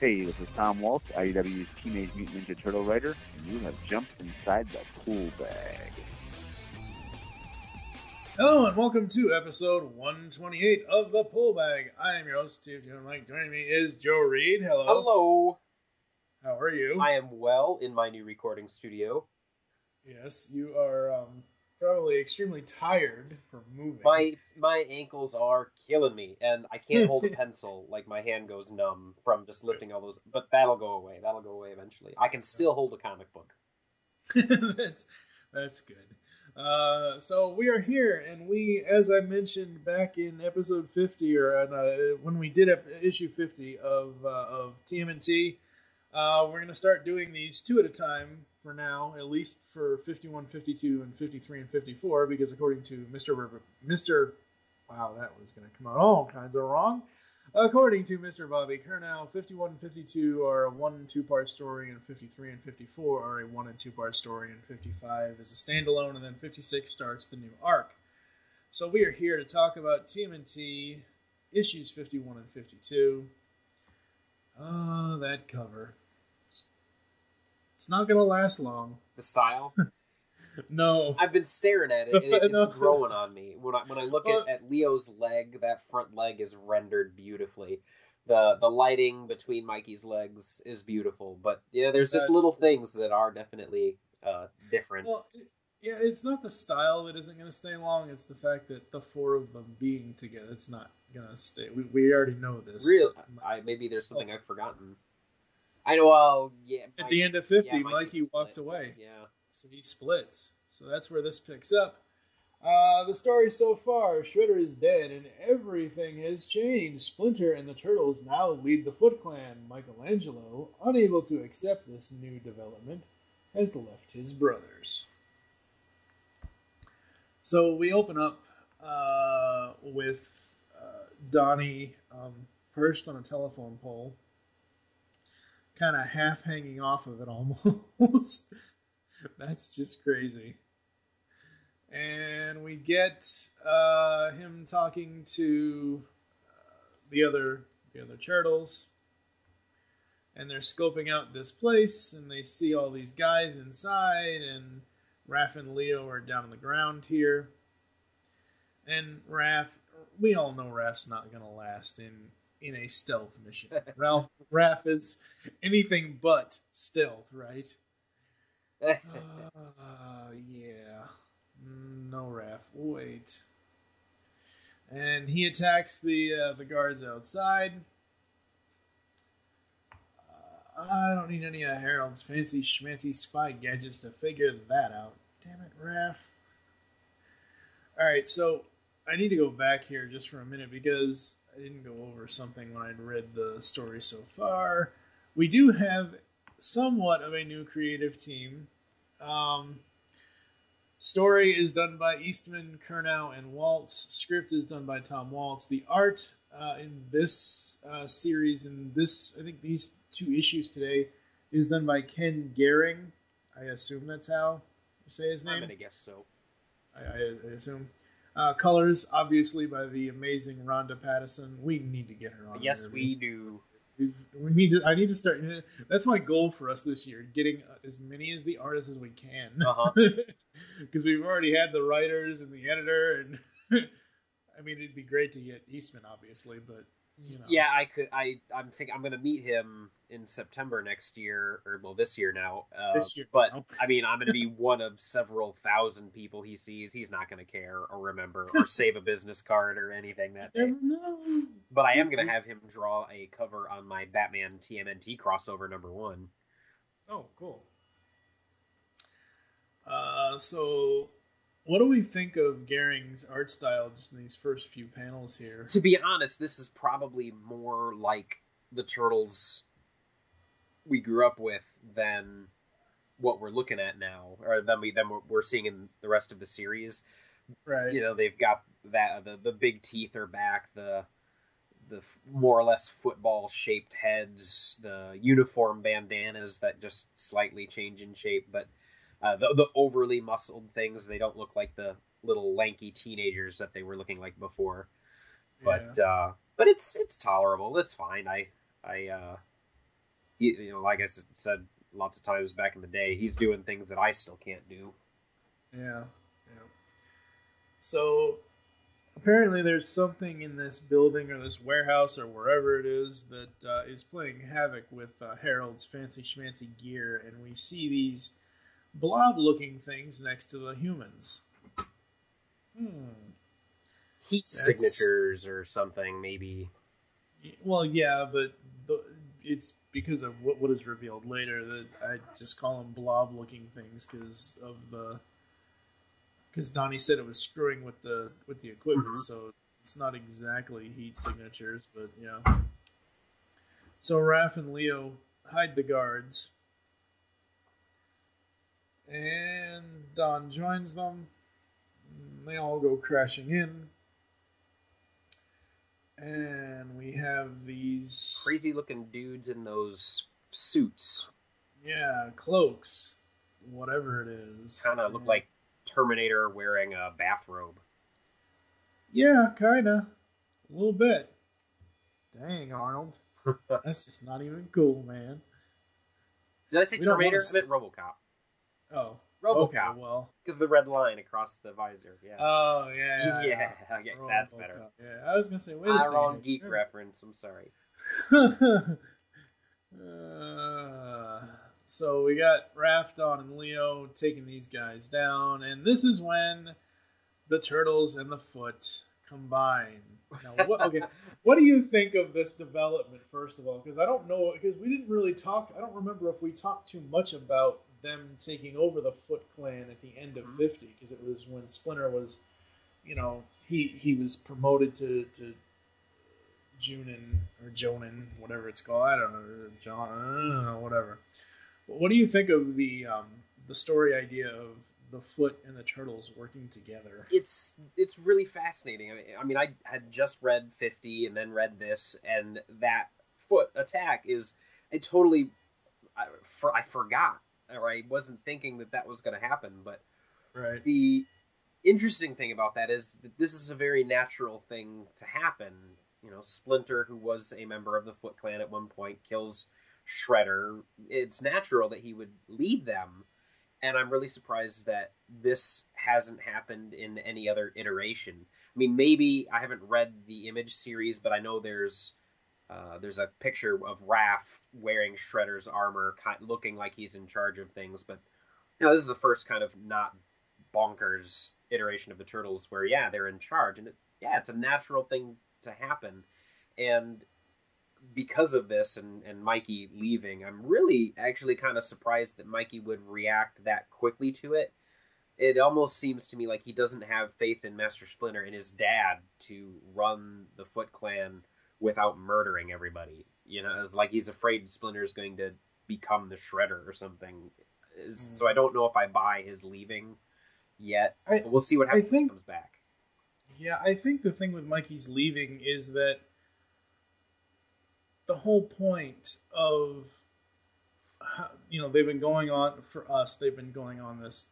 Hey, this is Tom Waltz, IDW's Teenage Mutant Ninja Turtle writer, and you have jumped inside the pool bag. Hello and welcome to episode 128 of The Pool Bag. I am your host, Steve Mike. Joining me is Joe Reed. Hello. Hello. How are you? I am well in my new recording studio. Yes, you are probably extremely tired from moving. My ankles are killing me, and I can't hold a pencil. Like, my hand goes numb from just lifting all those. But that'll go away. That'll go away eventually. I can still hold a comic book. That's good. So we are here, and we, as I mentioned back in episode 50, or when we did issue 50 of TMNT, we're going to start doing these two at a time for now, at least for 51, 52, and 53, and 54, because according to wow, that was going to come out all kinds of wrong. According to Mr. Bobby Curnow, 51 and 52 are a 1- and 2-part story, and 53 and 54 are a 1- and 2-part story, and 55 is a standalone, and then 56 starts the new arc. So we are here to talk about TMNT issues 51 and 52. Oh, that cover. It's not going to last long. The style? No. I've been staring at it, and it's growing on me. When I look at Leo's leg, that front leg is rendered beautifully. The lighting between Mikey's legs is beautiful. But, yeah, there's just little things that are definitely different. Well, yeah, it's not the style that isn't going to stay long. It's the fact that the four of them being together, it's not going to stay. We already know this. Really? Maybe there's something I've forgotten. I know, well, yeah. At the end of 50, yeah, Mikey walks away. Yeah. So he splits. So that's where this picks up. The story so far, Shredder is dead and everything has changed. Splinter and the Turtles now lead the FootClan. Michelangelo, unable to accept this new development, has left his brothers. So we open up with Donnie perched on a telephone pole, kind of half hanging off of it almost. That's just crazy. And we get him talking to the other turtles, and they're scoping out this place, and they see all these guys inside, and Raph and Leo are down on the ground here. And Raph, we all know Raph's not going to last in a stealth mission. Raph is anything but stealth, right? Yeah. No, Raph. Wait. And he attacks the guards outside. I don't need any of Harold's fancy schmancy spy gadgets to figure that out. Damn it, Raph. Alright, so I need to go back here just for a minute because I didn't go over something when I'd read the story so far. We do have somewhat of a new creative team. Story is done by Eastman, Curnow, and Waltz. Script is done by Tom Waltz. The art in this series, I think these two issues today, is done by Ken Gehring. I assume that's how you say his name? I'm going to guess so. I assume. Colors, obviously, by the amazing Rhonda Pattison. We need to get her on. Yes, we do. I need to start. That's my goal for us this year: getting as many as the artists as we can. Because we've already had the writers and the editor, and I mean, it'd be great to get Eastman, obviously, but you know. Yeah, I could. I'm going to meet him in September next year, or well, this year now. This year, but I mean, I'm going to be one of several thousand people he sees. He's not going to care or remember or save a business card or anything that day. No. But I am going to have him draw a cover on my Batman TMNT crossover #1. Oh, cool. So what do we think of Gehring's art style just in these first few panels here? To be honest, this is probably more like the Turtles we grew up with than what we're looking at now, or than we're seeing in the rest of the series. Right. You know, they've got that the big teeth are back, the more or less football-shaped heads, the uniform bandanas that just slightly change in shape, but the overly muscled things, they don't look like the little lanky teenagers that they were looking like before. But Yeah. but it's tolerable. It's fine. he, like I said lots of times back in the day, he's doing things that I still can't do. Yeah. So apparently there's something in this building or this warehouse or wherever it is that is playing havoc with Harold's fancy schmancy gear, and we see these blob-looking things next to the humans. Heat signatures or something, maybe. Well, yeah, but it's because of what is revealed later that I just call them blob-looking things because Donnie said it was screwing with the equipment, so it's not exactly heat signatures, but yeah. So Raph and Leo hide the guards, and Don joins them. They all go crashing in. And we have these crazy looking dudes in those suits. Yeah, cloaks, whatever it is. Kind of look like Terminator wearing a bathrobe. Yeah, kind of. A little bit. Dang, Arnold. That's just not even cool, man. Did I say Terminator? I meant RoboCop. Oh. RoboCop. Okay, well. Because the red line across the visor. Yeah. Oh, yeah. Yeah, that's better. Yeah, I was going to say, wait a second. Wrong geek reference. I'm sorry. So we got Raph, Don, and Leo taking these guys down, and this is when the Turtles and the Foot combine. Now, what do you think of this development, first of all? Because I don't know, because we didn't really talk, I don't remember if we talked too much about them taking over the FootClan at the end of 50, because it was when Splinter was, he was promoted to Junin, or Jonin, whatever it's called. I don't know, whatever. What do you think of the story idea of the Foot and the Turtles working together? It's really fascinating. I mean, I had just read 50 and then read this, and that Foot attack is I forgot, or I wasn't thinking that was going to happen. But right. The interesting thing about that is that this is a very natural thing to happen. Splinter, who was a member of the FootClan at one point, kills Shredder. It's natural that he would lead them, and I'm really surprised that this hasn't happened in any other iteration. I mean, maybe I haven't read the Image series, but I know there's a picture of Raph wearing Shredder's armor, looking like he's in charge of things. But this is the first kind of not bonkers iteration of the Turtles where they're in charge, and it's a natural thing to happen. And because of this and Mikey leaving, I'm really actually kind of surprised that Mikey would react that quickly to it. It almost seems to me like he doesn't have faith in Master Splinter and his dad to run the FootClan without murdering everybody. It's like he's afraid Splinter's going to become the Shredder or something. So I don't know if I buy his leaving yet. But we'll see what happens when he comes back. Yeah, I think the thing with Mikey's leaving is that the whole point of they've been going on for us. They've been going on this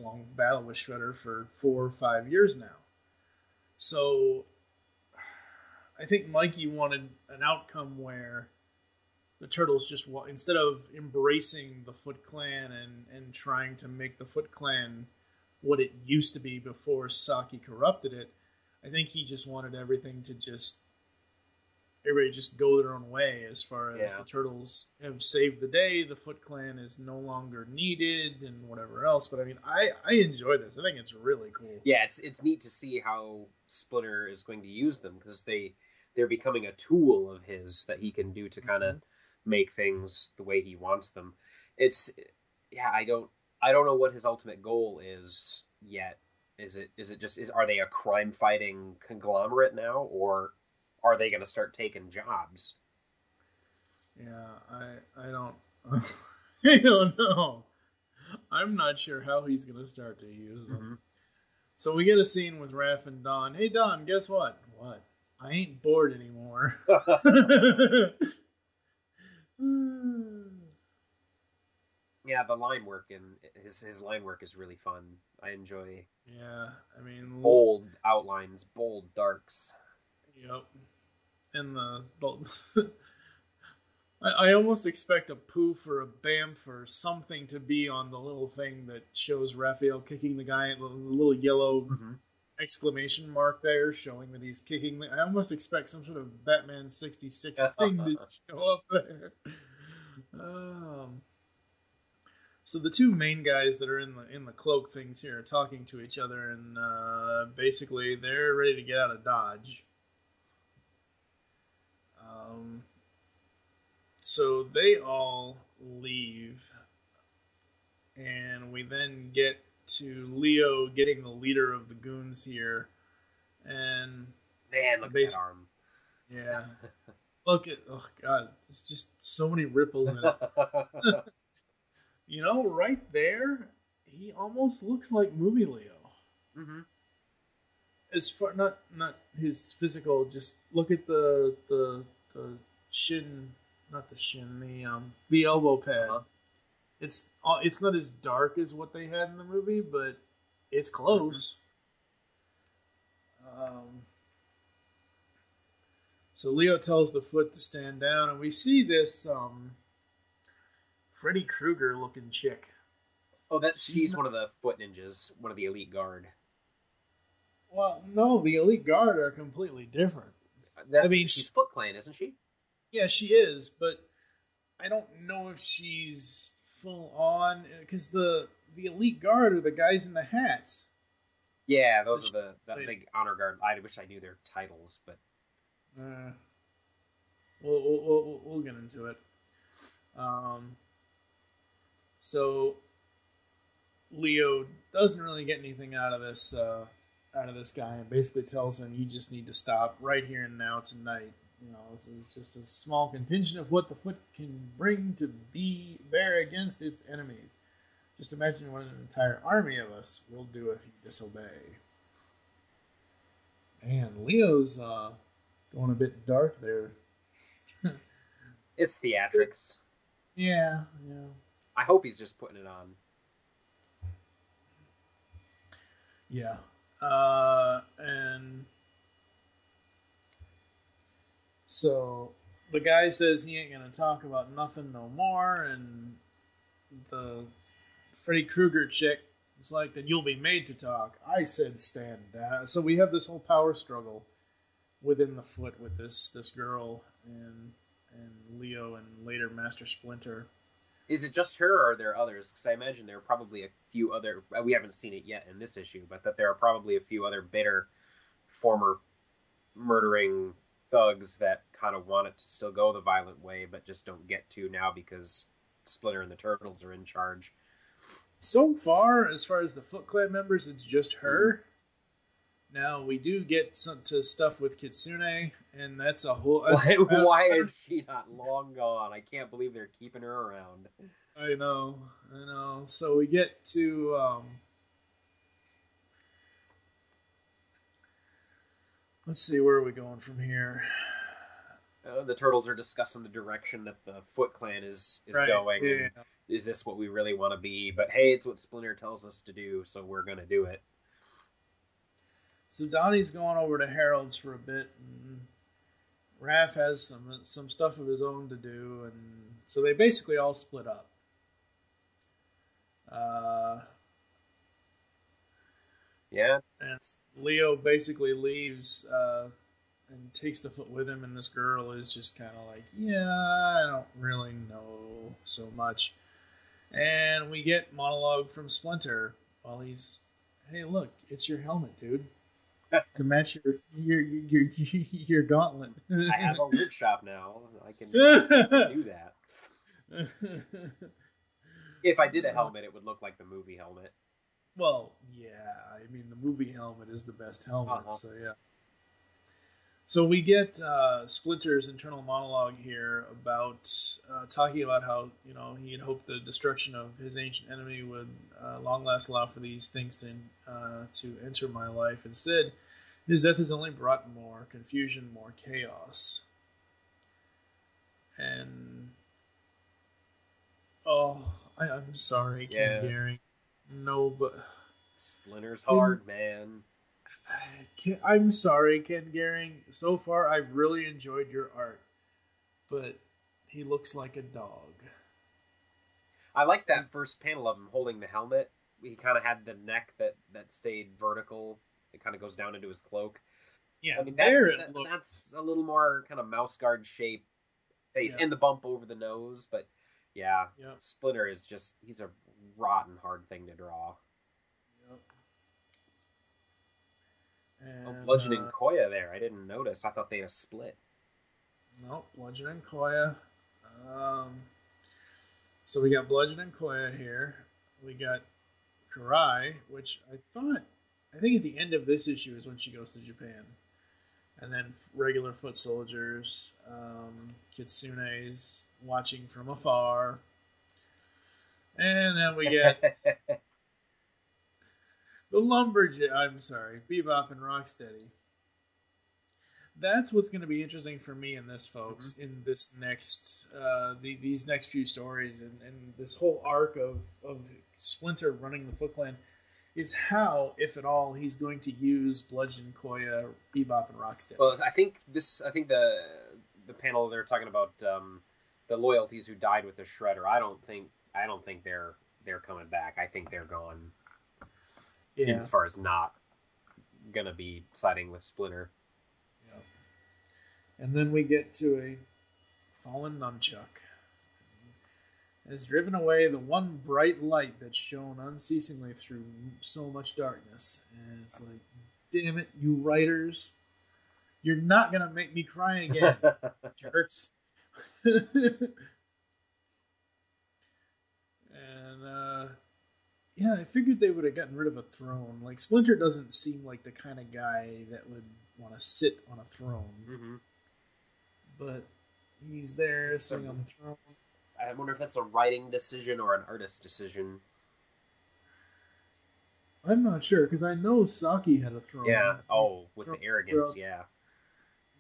long battle with Shredder for 4 or 5 years now. So I think Mikey wanted an outcome where the Turtles just instead of embracing the FootClan and trying to make the FootClan what it used to be before Saki corrupted it, I think he just wanted everything to everybody just go their own way as far as the Turtles have saved the day, the FootClan is no longer needed, and whatever else. But I mean, I enjoy this. I think it's really cool. Yeah, it's neat to see how Splinter is going to use them, because they're becoming a tool of his that he can do to kind of make things the way he wants them. I don't know what his ultimate goal is yet. Are they a crime fighting conglomerate now, or are they going to start taking jobs? Yeah, I don't I don't know. I'm not sure how he's going to start to use them. So we get a scene with Raph and Don. Hey Don, guess what? What? I ain't bored anymore. Yeah, the line work and his line work is really fun. I enjoy. Yeah, I mean, bold outlines, bold darks. Yep. And the I almost expect a poof or a bamf or something to be on the little thing that shows Raphael kicking the guy, the little yellow exclamation mark there showing that he's kicking. I almost expect some sort of Batman 66 thing to show up there. So the two main guys that are in the cloak things here are talking to each other, and basically they're ready to get out of Dodge. So they all leave, and we then get to Leo getting the leader of the goons here, and man, look at that arm. Yeah, look at god, there's just so many ripples in it. You know, right there, he almost looks like movie Leo. Mm-hmm. As far not his physical, just look at the shin, not the shin, the elbow pad. It's not as dark as what they had in the movie, but it's close. So Leo tells the Foot to stand down, and we see this Freddy Krueger looking chick. Oh, she's one of the Foot ninjas, one of the elite guard. Well, no, the elite guard are completely different. She's FootClan, isn't she? Yeah, she is, but I don't know if she's full on, because the elite guard are the guys in the hats. Yeah, those are the big honor guard. I wish I knew their titles, but we'll get into it. So Leo doesn't really get anything out of this guy, and basically tells him, "You just need to stop right here and now tonight. You know, this is just a small contingent of what the Foot can bring to bear against its enemies. Just imagine what an entire army of us will do if you disobey." Man, Leo's going a bit dark there. It's theatrics. Yeah. I hope he's just putting it on. Yeah. And so the guy says he ain't gonna talk about nothing no more, and the Freddy Krueger chick is like, "Then you'll be made to talk. I said stand down." So we have this whole power struggle within the Foot with this girl and Leo and later Master Splinter. Is it just her, or are there others? Because I imagine there are probably a few other... We haven't seen it yet in this issue, but that there are probably a few other bitter former murdering thugs that kind of want it to still go the violent way, but just don't get to now because Splinter and the Turtles are in charge. So far, as far as the FootClan members, it's just her. Now, we do get to stuff with Kitsune, and that's a whole... Why is she not long gone? I can't believe they're keeping her around. I know. So we get to... let's see, where are we going from here? The Turtles are discussing the direction that the FootClan is going. Yeah. Is this what we really want to be? But hey, it's what Splinter tells us to do, so we're going to do it. So Donnie's going over to Harold's for a bit, and Raph has some stuff of his own to do, and so they basically all split up. Yeah. And Leo basically leaves and takes the Foot with him, and this girl is just kind of like, yeah, I don't really know so much. And we get monologue from Splinter while he's, "Hey, look, it's your helmet, dude. To match your gauntlet." I have a wood shop now. I can do that. If I did a helmet, it would look like the movie helmet. Well, yeah. I mean, the movie helmet is the best helmet, so yeah. So we get Splinter's internal monologue here about talking about how, you know, he had hoped the destruction of his ancient enemy would long last allow for these things to enter my life. Instead, his death has only brought more confusion, more chaos. And I'm sorry, Ken Garing. No, but Splinter's hard, man. I'm sorry, Ken Garing. So far, I've really enjoyed your art, but he looks like a dog. I like that first panel of him holding the helmet. He kind of had the neck that stayed vertical. It kind of goes down into his cloak. Yeah, I mean, that's a little more kind of mouse guard shape face, and the bump over the nose. But yeah, Splinter is he's a rotten hard thing to draw. Yep. And, Bludgeon and Koya there. I didn't notice. I thought they had a split. Nope, Bludgeon and Koya. So we got Bludgeon and Koya here. We got Karai, which I think at the end of this issue is when she goes to Japan. And then regular foot soldiers, Kitsune's watching from afar. And then we get the Lumberjack. I'm sorry, Bebop and Rocksteady. That's what's going to be interesting for me in this, folks, in this next, these next few stories and this whole arc of Splinter running the FootClan is how, if at all, he's going to use Bludgeon, Koya, Bebop, and Rocksteady. Well, I think the panel they're talking about the loyalties who died with the Shredder. I don't think they're coming back. I think they're gone. Yeah. As far as not gonna be siding with Splinter. And then we get to a fallen nunchuck. Has driven away the one bright light that shone unceasingly through so much darkness. And it's like, damn it, you writers. You're not going to make me cry again, jerks. And, yeah, I figured they would have gotten rid of a throne. Like, Splinter doesn't seem like the kind of guy that would want to sit on a throne. Mm-hmm. But he's there sitting on the throne. I wonder if that's a writing decision or an artist decision. I'm not sure, because I know Saki had a throne. Yeah, with the arrogance, yeah.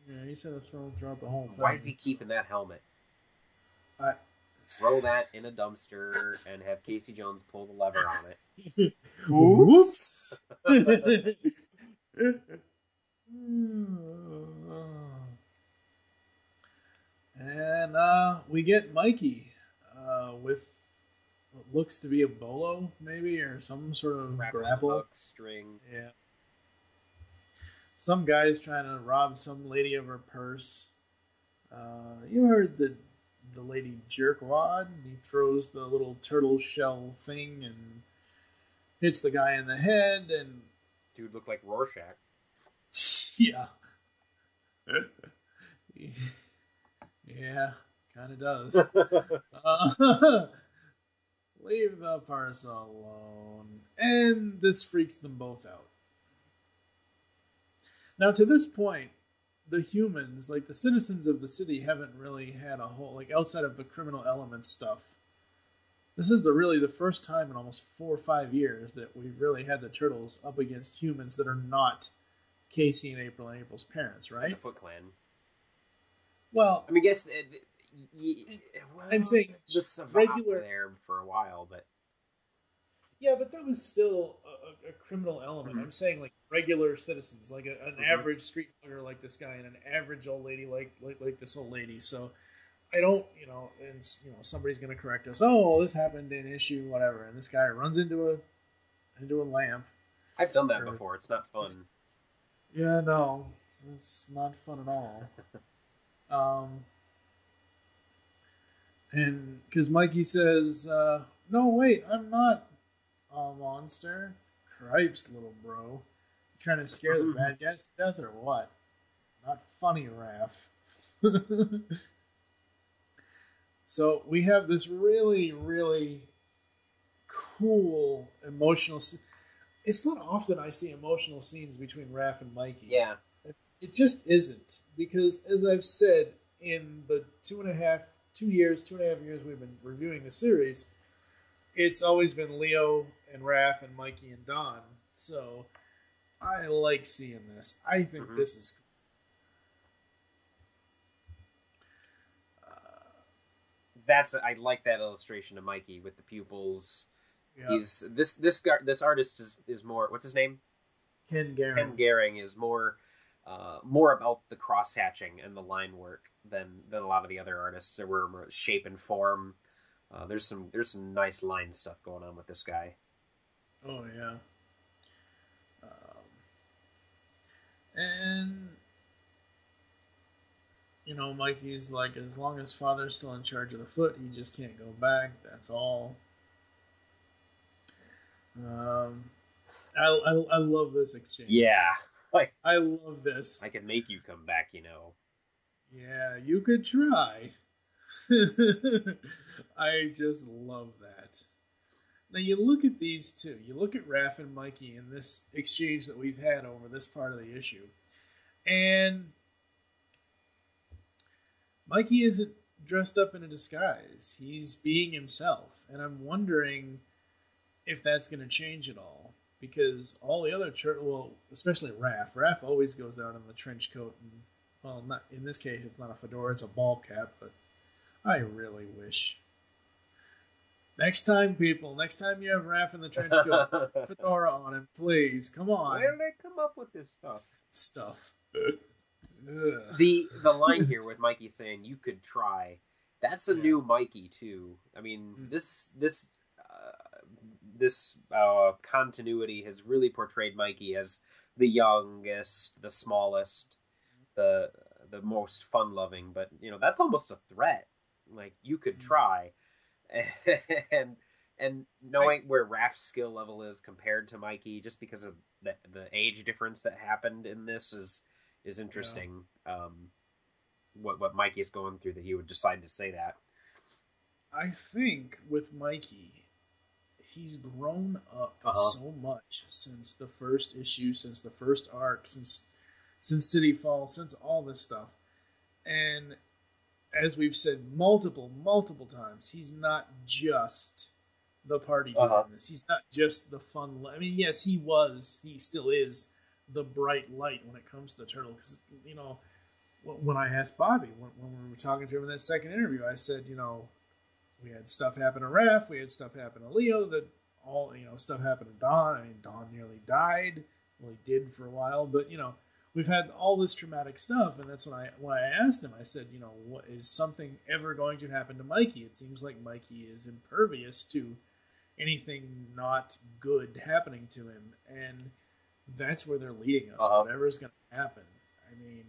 Yeah, he's had a throne throughout the whole thing. Why is he keeping that helmet? Throw that in a dumpster and have Casey Jones pull the lever on it. Oops! And we get Mikey with what looks to be a bolo, maybe, or some sort of grapple. Hook, string. Yeah. Some guy's trying to rob some lady of her purse. You heard the lady jerkwad? He throws the little turtle shell thing and hits the guy in the head, and dude looked like Rorschach. Yeah. Yeah, kind of does. Leave the parcel alone. And this freaks them both out. Now, to this point, the humans, like the citizens of the city, haven't really had a whole, like outside of the criminal elements stuff. This is really the first time in almost 4 or 5 years that we've really had the turtles up against humans that are not Casey and April's parents, right? And the FootClan. Well, I mean, I guess I'm saying just regular there for a while, but yeah, but that was still a criminal element. Mm-hmm. I'm saying like regular citizens, like an average street lugger like this guy, and an average old lady like this old lady. So I don't, and somebody's going to correct us. Oh, this happened in issue whatever, and this guy runs into a lamp. I've done that before. It's not fun. Yeah, no, it's not fun at all. And because Mikey says, no, wait, I'm not a monster. Cripes, little bro. You trying to scare the bad guys to death or what? Not funny, Raph. So we have this really, really cool emotional scene. It's not often I see emotional scenes between Raph and Mikey. Yeah. It just isn't. Because, as I've said, in the 2.5 years we've been reviewing the series, it's always been Leo and Raph and Mikey and Don. So, I like seeing this. I think this is cool. I like that illustration of Mikey with the pupils. Yeah. He's this artist is more, what's his name? Ken Garing. Ken Garing is more more about the cross hatching and the line work than a lot of the other artists. There were more shape and form. There's some nice line stuff going on with this guy. Oh yeah. And you know, Mikey's like, as long as Father's still in charge of the foot, he just can't go back. That's all. I love this exchange. Yeah, like I love this. I could make you come back, you know. Yeah, you could try. I just love that. Now you look at these two. You look at Raph and Mikey in this exchange that we've had over this part of the issue, and Mikey isn't dressed up in a disguise. He's being himself, and I'm wondering if that's going to change at all. Because all the other well, especially Raph always goes out in the trench coat, and well, not in this case, it's not a fedora, it's a ball cap. But I really wish next time you have Raph in the trench coat, fedora on him, please, come on. Where did they come up with this Stuff. The line here with Mikey saying you could try, that's a new Mikey too. I mean, this continuity has really portrayed Mikey as the youngest, the smallest, the most fun-loving. But you know, that's almost a threat. Like, you could try, and knowing where Raph's skill level is compared to Mikey, just because of the age difference that happened in this is interesting. Yeah. What Mikey's going through, that he would decide to say that. I think with Mikey, he's grown up so much since the first issue, since the first arc, since City Fall, since all this stuff. And as we've said multiple times, he's not just the party doing this. He's not just the fun. I mean, yes, he still is the bright light when it comes to Turtle. Because, you know, when I asked Bobby, when we were talking to him in that second interview, I said, you know, we had stuff happen to Raph, we had stuff happen to Leo, that all, you know, stuff happened to Don. I mean, Don nearly died. Well, he did for a while, but, you know, we've had all this traumatic stuff, and that's when I asked him, I said, you know, what is something ever going to happen to Mikey? It seems like Mikey is impervious to anything not good happening to him, and that's where they're leading us. Whatever's going to happen. I mean,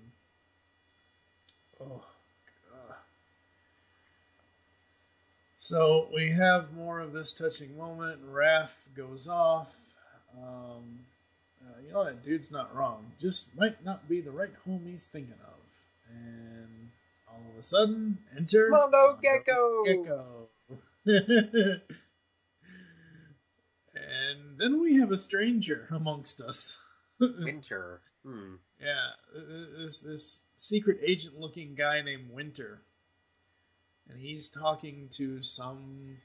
So we have more of this touching moment. Raph goes off. You know, that dude's not wrong. Just might not be the right home he's thinking of. And all of a sudden, enter Mondo Gecko. And then we have a stranger amongst us. Winter. Yeah, this secret agent-looking guy named Winter. And he's talking to something.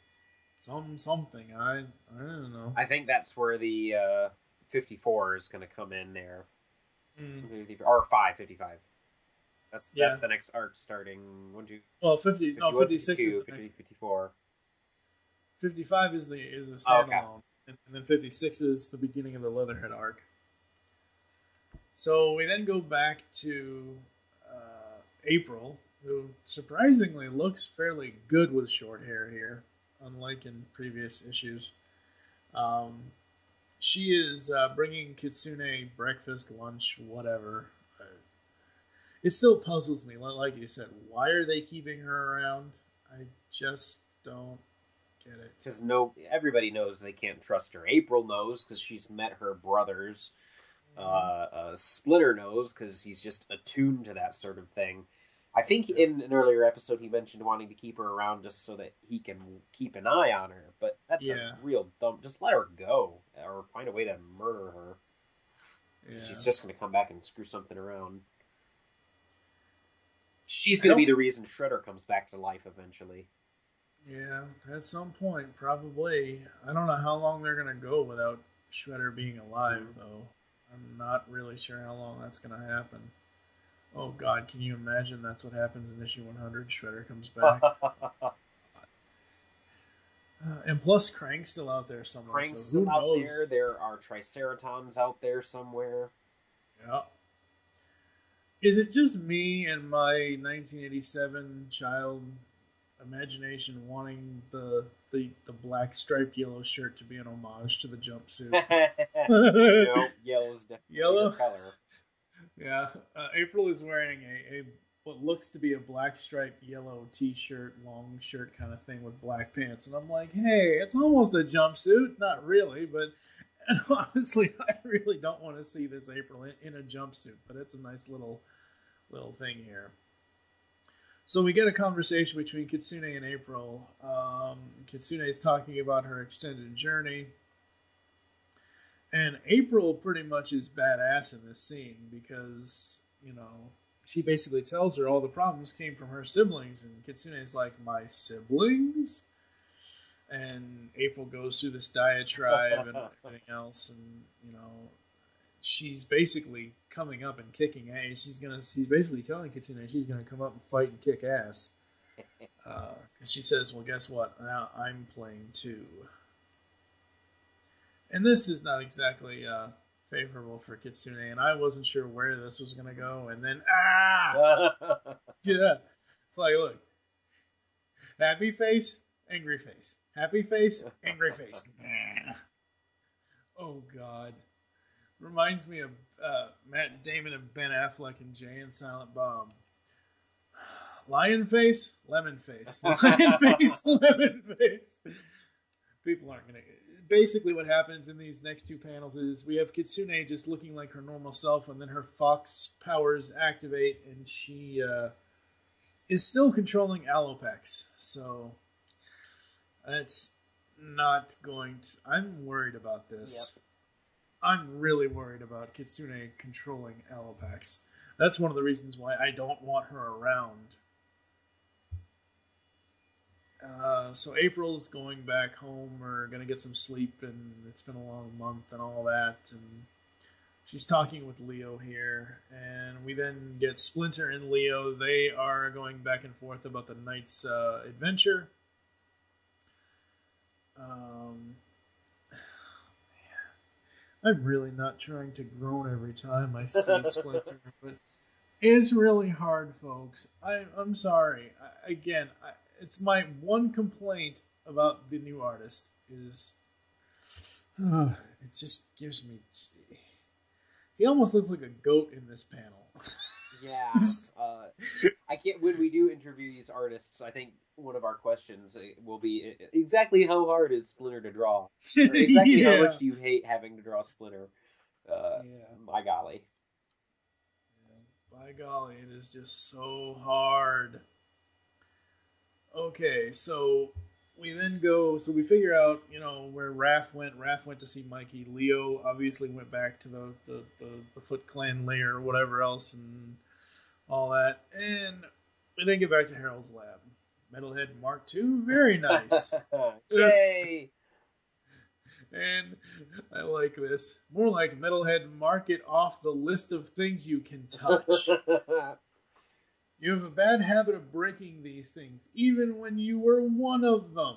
I don't know. I think that's where the 54 is going to come in there. Or 555. That's the next arc starting. 56 is the next. 54. 55 is the standalone. And then 56 is the beginning of the Leatherhead arc. So we then go back to April, who surprisingly looks fairly good with short hair here, unlike in previous issues. She is bringing Kitsune breakfast, lunch, whatever. It still puzzles me, like you said. Why are they keeping her around? I just don't get it. Because everybody knows they can't trust her. April knows because she's met her brothers. Splitter knows because he's just attuned to that sort of thing. I think in an earlier episode he mentioned wanting to keep her around just so that he can keep an eye on her, but that's a real dumb. Just let her go, or find a way to murder her. Yeah. She's just going to come back and screw something around. She's going to be the reason Shredder comes back to life eventually. Yeah, at some point, probably. I don't know how long they're going to go without Shredder being alive, though. I'm not really sure how long that's going to happen. Oh, God, can you imagine that's what happens in issue 100? Shredder comes back. And plus, Krang's still out there somewhere. Krang's still out there. There are Triceratons out there somewhere. Yeah. Is it just me and my 1987 child imagination wanting the black striped yellow shirt to be an homage to the jumpsuit? No, yellow's definitely Yellow? her color. Yeah, April is wearing a what looks to be a black striped yellow t-shirt, long shirt kind of thing with black pants, and I'm like, hey, it's almost a jumpsuit. Not really, but and honestly, I really don't want to see this April in a jumpsuit, but it's a nice little thing here. So we get a conversation between Kitsune and April. Kitsune is talking about her extended journey. And April pretty much is badass in this scene because, she basically tells her all the problems came from her siblings. And Kitsune is like, my siblings? And April goes through this diatribe and everything else. And, she's basically coming up and kicking ass. She's basically telling Kitsune she's going to come up and fight and kick ass. And she says, well, guess what? Now I'm playing too. And this is not exactly favorable for Kitsune, and I wasn't sure where this was going to go. And then, yeah. It's like, look, happy face, angry face. Happy face, angry face. Oh, God. Reminds me of Matt Damon and Ben Affleck and Jay and Silent Bob. Lion face, lemon face. Lion face, lemon face. People aren't going to... Basically what happens in these next two panels is we have Kitsune just looking like her normal self, and then her fox powers activate, and she is still controlling Alopex. So that's not going to... I'm worried about this. Yep. I'm really worried about Kitsune controlling Alopex. That's one of the reasons why I don't want her around. So April's going back home, or going to get some sleep, and it's been a long month and all that, and she's talking with Leo here, and we then get Splinter and Leo. They are going back and forth about the night's adventure. I'm really not trying to groan every time I see Splinter, but it's really hard, folks. I'm sorry. It's my one complaint about the new artist is it just gives me... He almost looks like a goat in this panel. Yeah. I can't... When we do interview these artists, I think one of our questions will be exactly how hard is Splinter to draw? Or exactly how much do you hate having to draw Splinter? By golly. By golly, it is just so hard. Okay, so we then go... So we figure out, where Raph went. Raph went to see Mikey. Leo obviously went back to the FootClan lair or whatever else and all that. And we then get back to Harold's lab. Metalhead Mark II, very nice. Yay! And I like this. More like Metalhead, mark it off the list of things you can touch. You have a bad habit of breaking these things, even when you were one of them.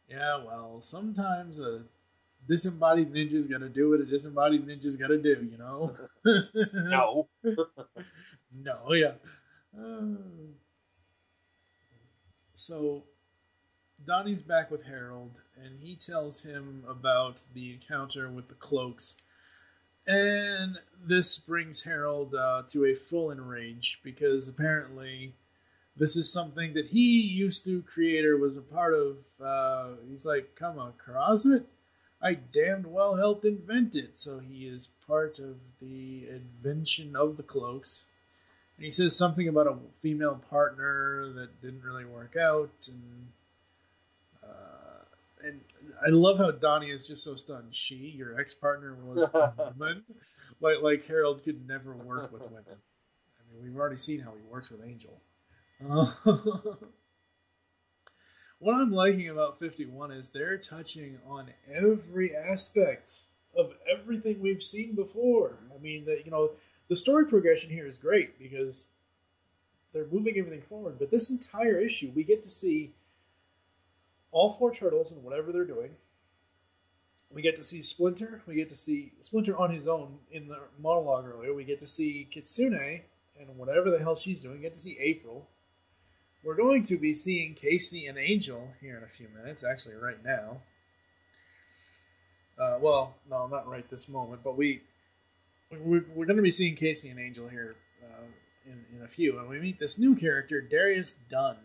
Yeah, well, sometimes a disembodied ninja's got to do what a disembodied ninja's got to do, No. No, yeah. So Donnie's back with Harold, and he tells him about the encounter with the cloaks. And this brings Harold to a full enrage, because apparently this is something that he used to create or was a part of. He's like, come across it? I damned well helped invent it. So he is part of the invention of the cloaks. And he says something about a female partner that didn't really work out, and I love how Donnie is just so stunned. Your ex-partner, was a woman. Like Harold could never work with women. I mean, we've already seen how he works with Angel. What I'm liking about 51 is they're touching on every aspect of everything we've seen before. I mean, the story progression here is great because they're moving everything forward. But this entire issue, we get to see all four turtles and whatever they're doing. We get to see Splinter. We get to see Splinter on his own in the monologue earlier. We get to see Kitsune and whatever the hell she's doing. We get to see April. We're going to be seeing Casey and Angel here in a few minutes, actually right now. Well, no, not right this moment, but we're going to be seeing Casey and Angel here in a few. And we meet this new character, Darius Dunn.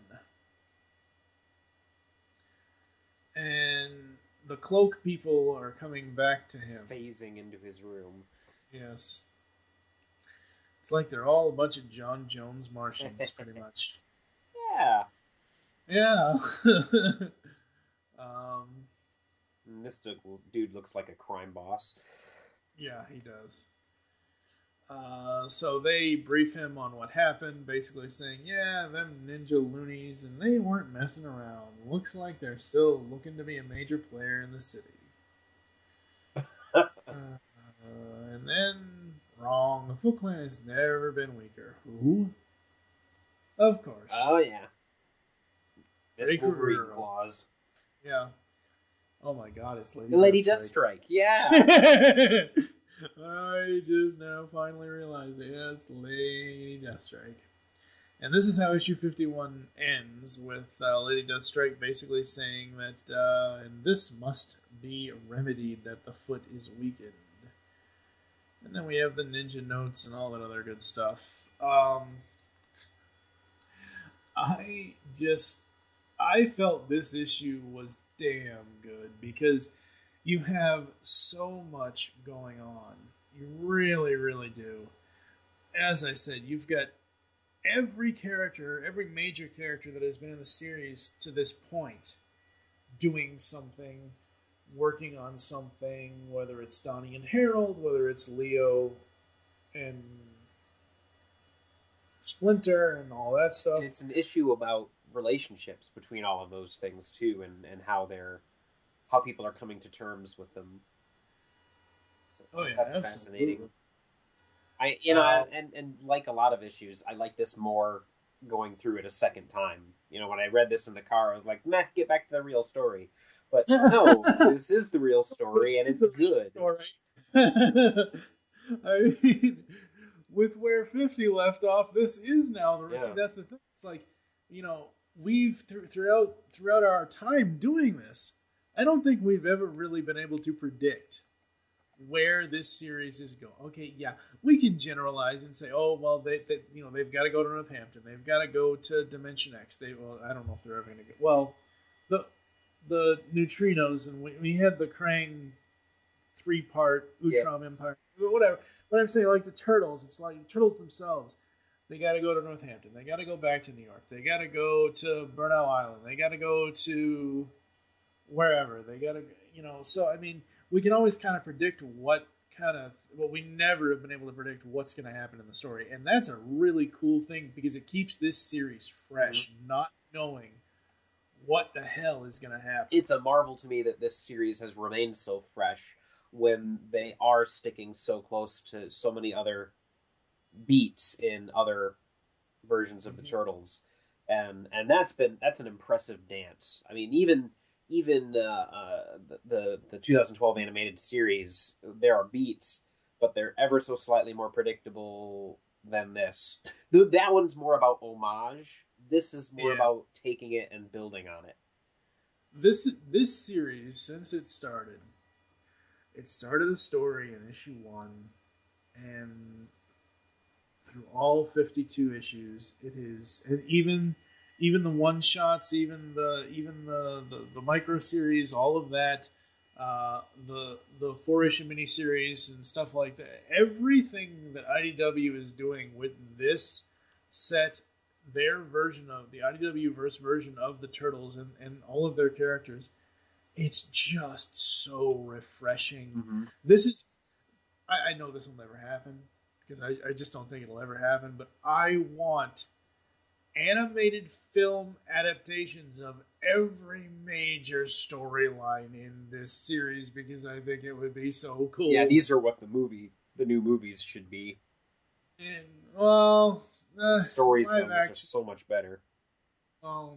And the cloak people are coming back to him. Phasing into his room. Yes. It's like they're all a bunch of John Jones Martians, pretty much. Yeah. Yeah. This dude looks like a crime boss. Yeah, he does. So they brief him on what happened, basically saying, yeah, them ninja loonies, and they weren't messing around. Looks like they're still looking to be a major player in the city. And then, wrong. The FootClan has never been weaker. Who? Of course. Oh, yeah. This Breaker Wolverine Girl. claws. Yeah. Oh my god, it's Lady Deathstrike. Yeah. I just now finally realized it. Yeah, it's Lady Deathstrike. And this is how issue 51 ends, with Lady Deathstrike basically saying that, and this must be remedied, that the foot is weakened. And then we have the ninja notes and all that other good stuff. I felt this issue was damn good because you have so much going on. You really, really do. As I said, you've got every character, every major character that has been in the series to this point doing something, working on something, whether it's Donnie and Harold, whether it's Leo and Splinter and all that stuff. And it's an issue about relationships between all of those things too, and how people are coming to terms with them. So that's absolutely. fascinating. And like a lot of issues, I like this more going through it a second time. When I read this in the car, I was like, meh, get back to the real story. But no, this is the real story, and it's good. I mean, with where 50 left off, this is now the. See, that's the thing. It's like, we've throughout our time doing this, I don't think we've ever really been able to predict where this series is going. Okay, yeah, we can generalize and say, oh well, they've got to go to Northampton, they've got to go to Dimension X. I don't know if they're ever going to get the neutrinos, and we had the Krang 3-part Utrom Empire, whatever. But I'm saying, like the Turtles, it's like the Turtles themselves. They got to go to Northampton. They got to go back to New York. They got to go to Burnell Island. They got to go to wherever. They got to, So I mean, we can always kind of predict what we never have been able to predict what's going to happen in the story, and that's a really cool thing because it keeps this series fresh, not knowing what the hell is going to happen. It's a marvel to me that this series has remained so fresh when they are sticking so close to so many other beats in other versions of the Turtles, and that's an impressive dance. I mean, even the 2012 animated series, there are beats, but they're ever so slightly more predictable than this. That one's more about homage. This is more about taking it and building on it. This series, since it started a story in issue 1, and through all 52 issues, it is, and even the one shots, even the micro series, all of that, the 4-issue miniseries and stuff like that. Everything that IDW is doing with this set, their version of the IDW verse version of the Turtles and all of their characters, it's just so refreshing. Mm-hmm. This is, I know this will never happen because I just don't think it'll ever happen, but I want animated film adaptations of every major storyline in this series because I think it would be so cool. Yeah, these are what the new movies should be. And, well, stories are so much better. Yeah, I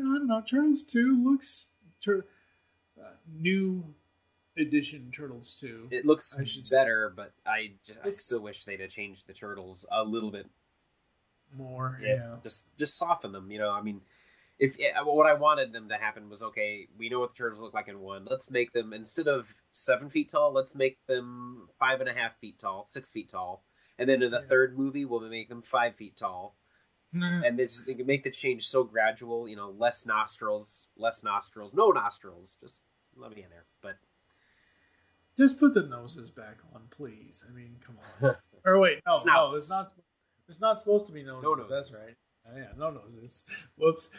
don't know. Turtles 2 looks new edition Turtles 2. It looks better, but I Looks- still wish they'd have changed the turtles a little bit more. Yeah. Just soften them. You know, I mean, if what I wanted them to happen was, okay, we know what the turtles look like in 1. Let's make them, instead of 7 feet tall, let's make them 5.5 feet tall, 6 feet tall, and then in the third movie we'll make them 5 feet tall. And they can make the change so gradual, you know, less nostrils, no nostrils. Just let me in there. But just put the noses back on, please. I mean, come on. Or wait, no, it's not. It's not supposed to be noses. No noses. That's right. Yeah, no noses. Whoops.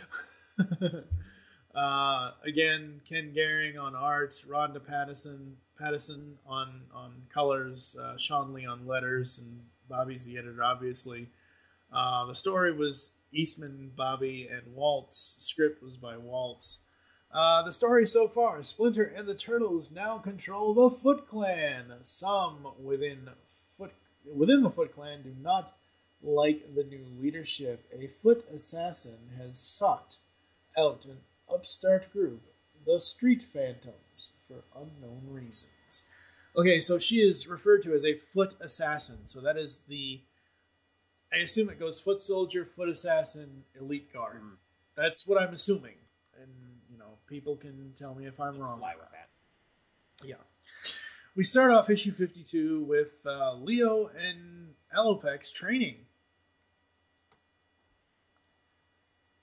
Again, Ken Garing on art, Rhonda Pattison on colors, Sean Lee on letters, and Bobby's the editor, obviously. The story was Eastman, Bobby, and Waltz. Script was by Waltz. The story so far: Splinter and the Turtles now control the FootClan. Some within the FootClan do not like the new leadership. A foot assassin has sought out an upstart group, the Street Phantoms, for unknown reasons. Okay, so she is referred to as a foot assassin. So that is I assume it goes foot soldier, foot assassin, elite guard. Mm. That's what I'm assuming. And, you know, people can tell me if I'm wrong. Fly with that. Yeah. We start off issue 52 with Leo and Alopex training.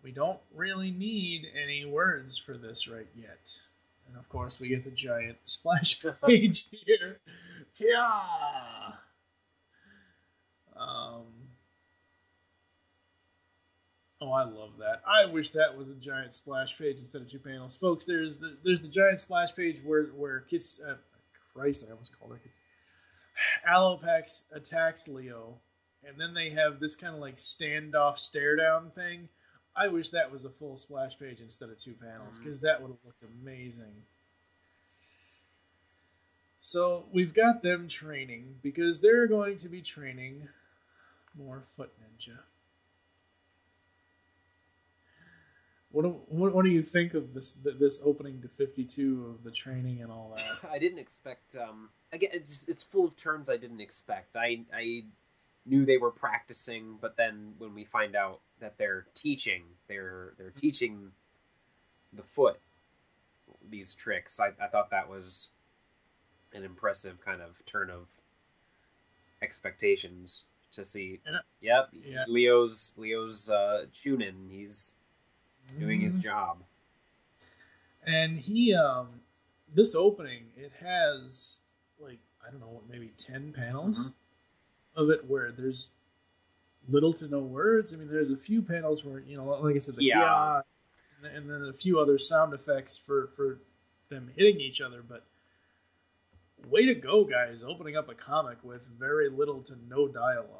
We don't really need any words for this right yet. And of course, we get the giant splash page here. Yeah. Oh, I love that. I wish that was a giant splash page instead of 2 panels. Folks, there's the giant splash page where kids... Christ, I almost called her kids. Alopex attacks Leo, and then they have this kind of like standoff stare-down thing. I wish that was a full splash page instead of 2 panels, because that would have looked amazing. So, we've got them training, because they're going to be training more Foot Ninja. What do you think of this opening to 52 of the training and all that? I didn't expect. Again, it's full of terms I didn't expect. I knew they were practicing, but then when we find out that they're teaching the foot these tricks, I thought that was an impressive kind of turn of expectations to see. Yeah. Leo's Chunin. He's doing his job. And he, this opening, it has, like, I don't know, maybe 10 panels of it where there's little to no words. I mean, there's a few panels where, you know, like I said, the yeah, and then a few other sound effects for them hitting each other. But way to go, guys, opening up a comic with very little to no dialogue.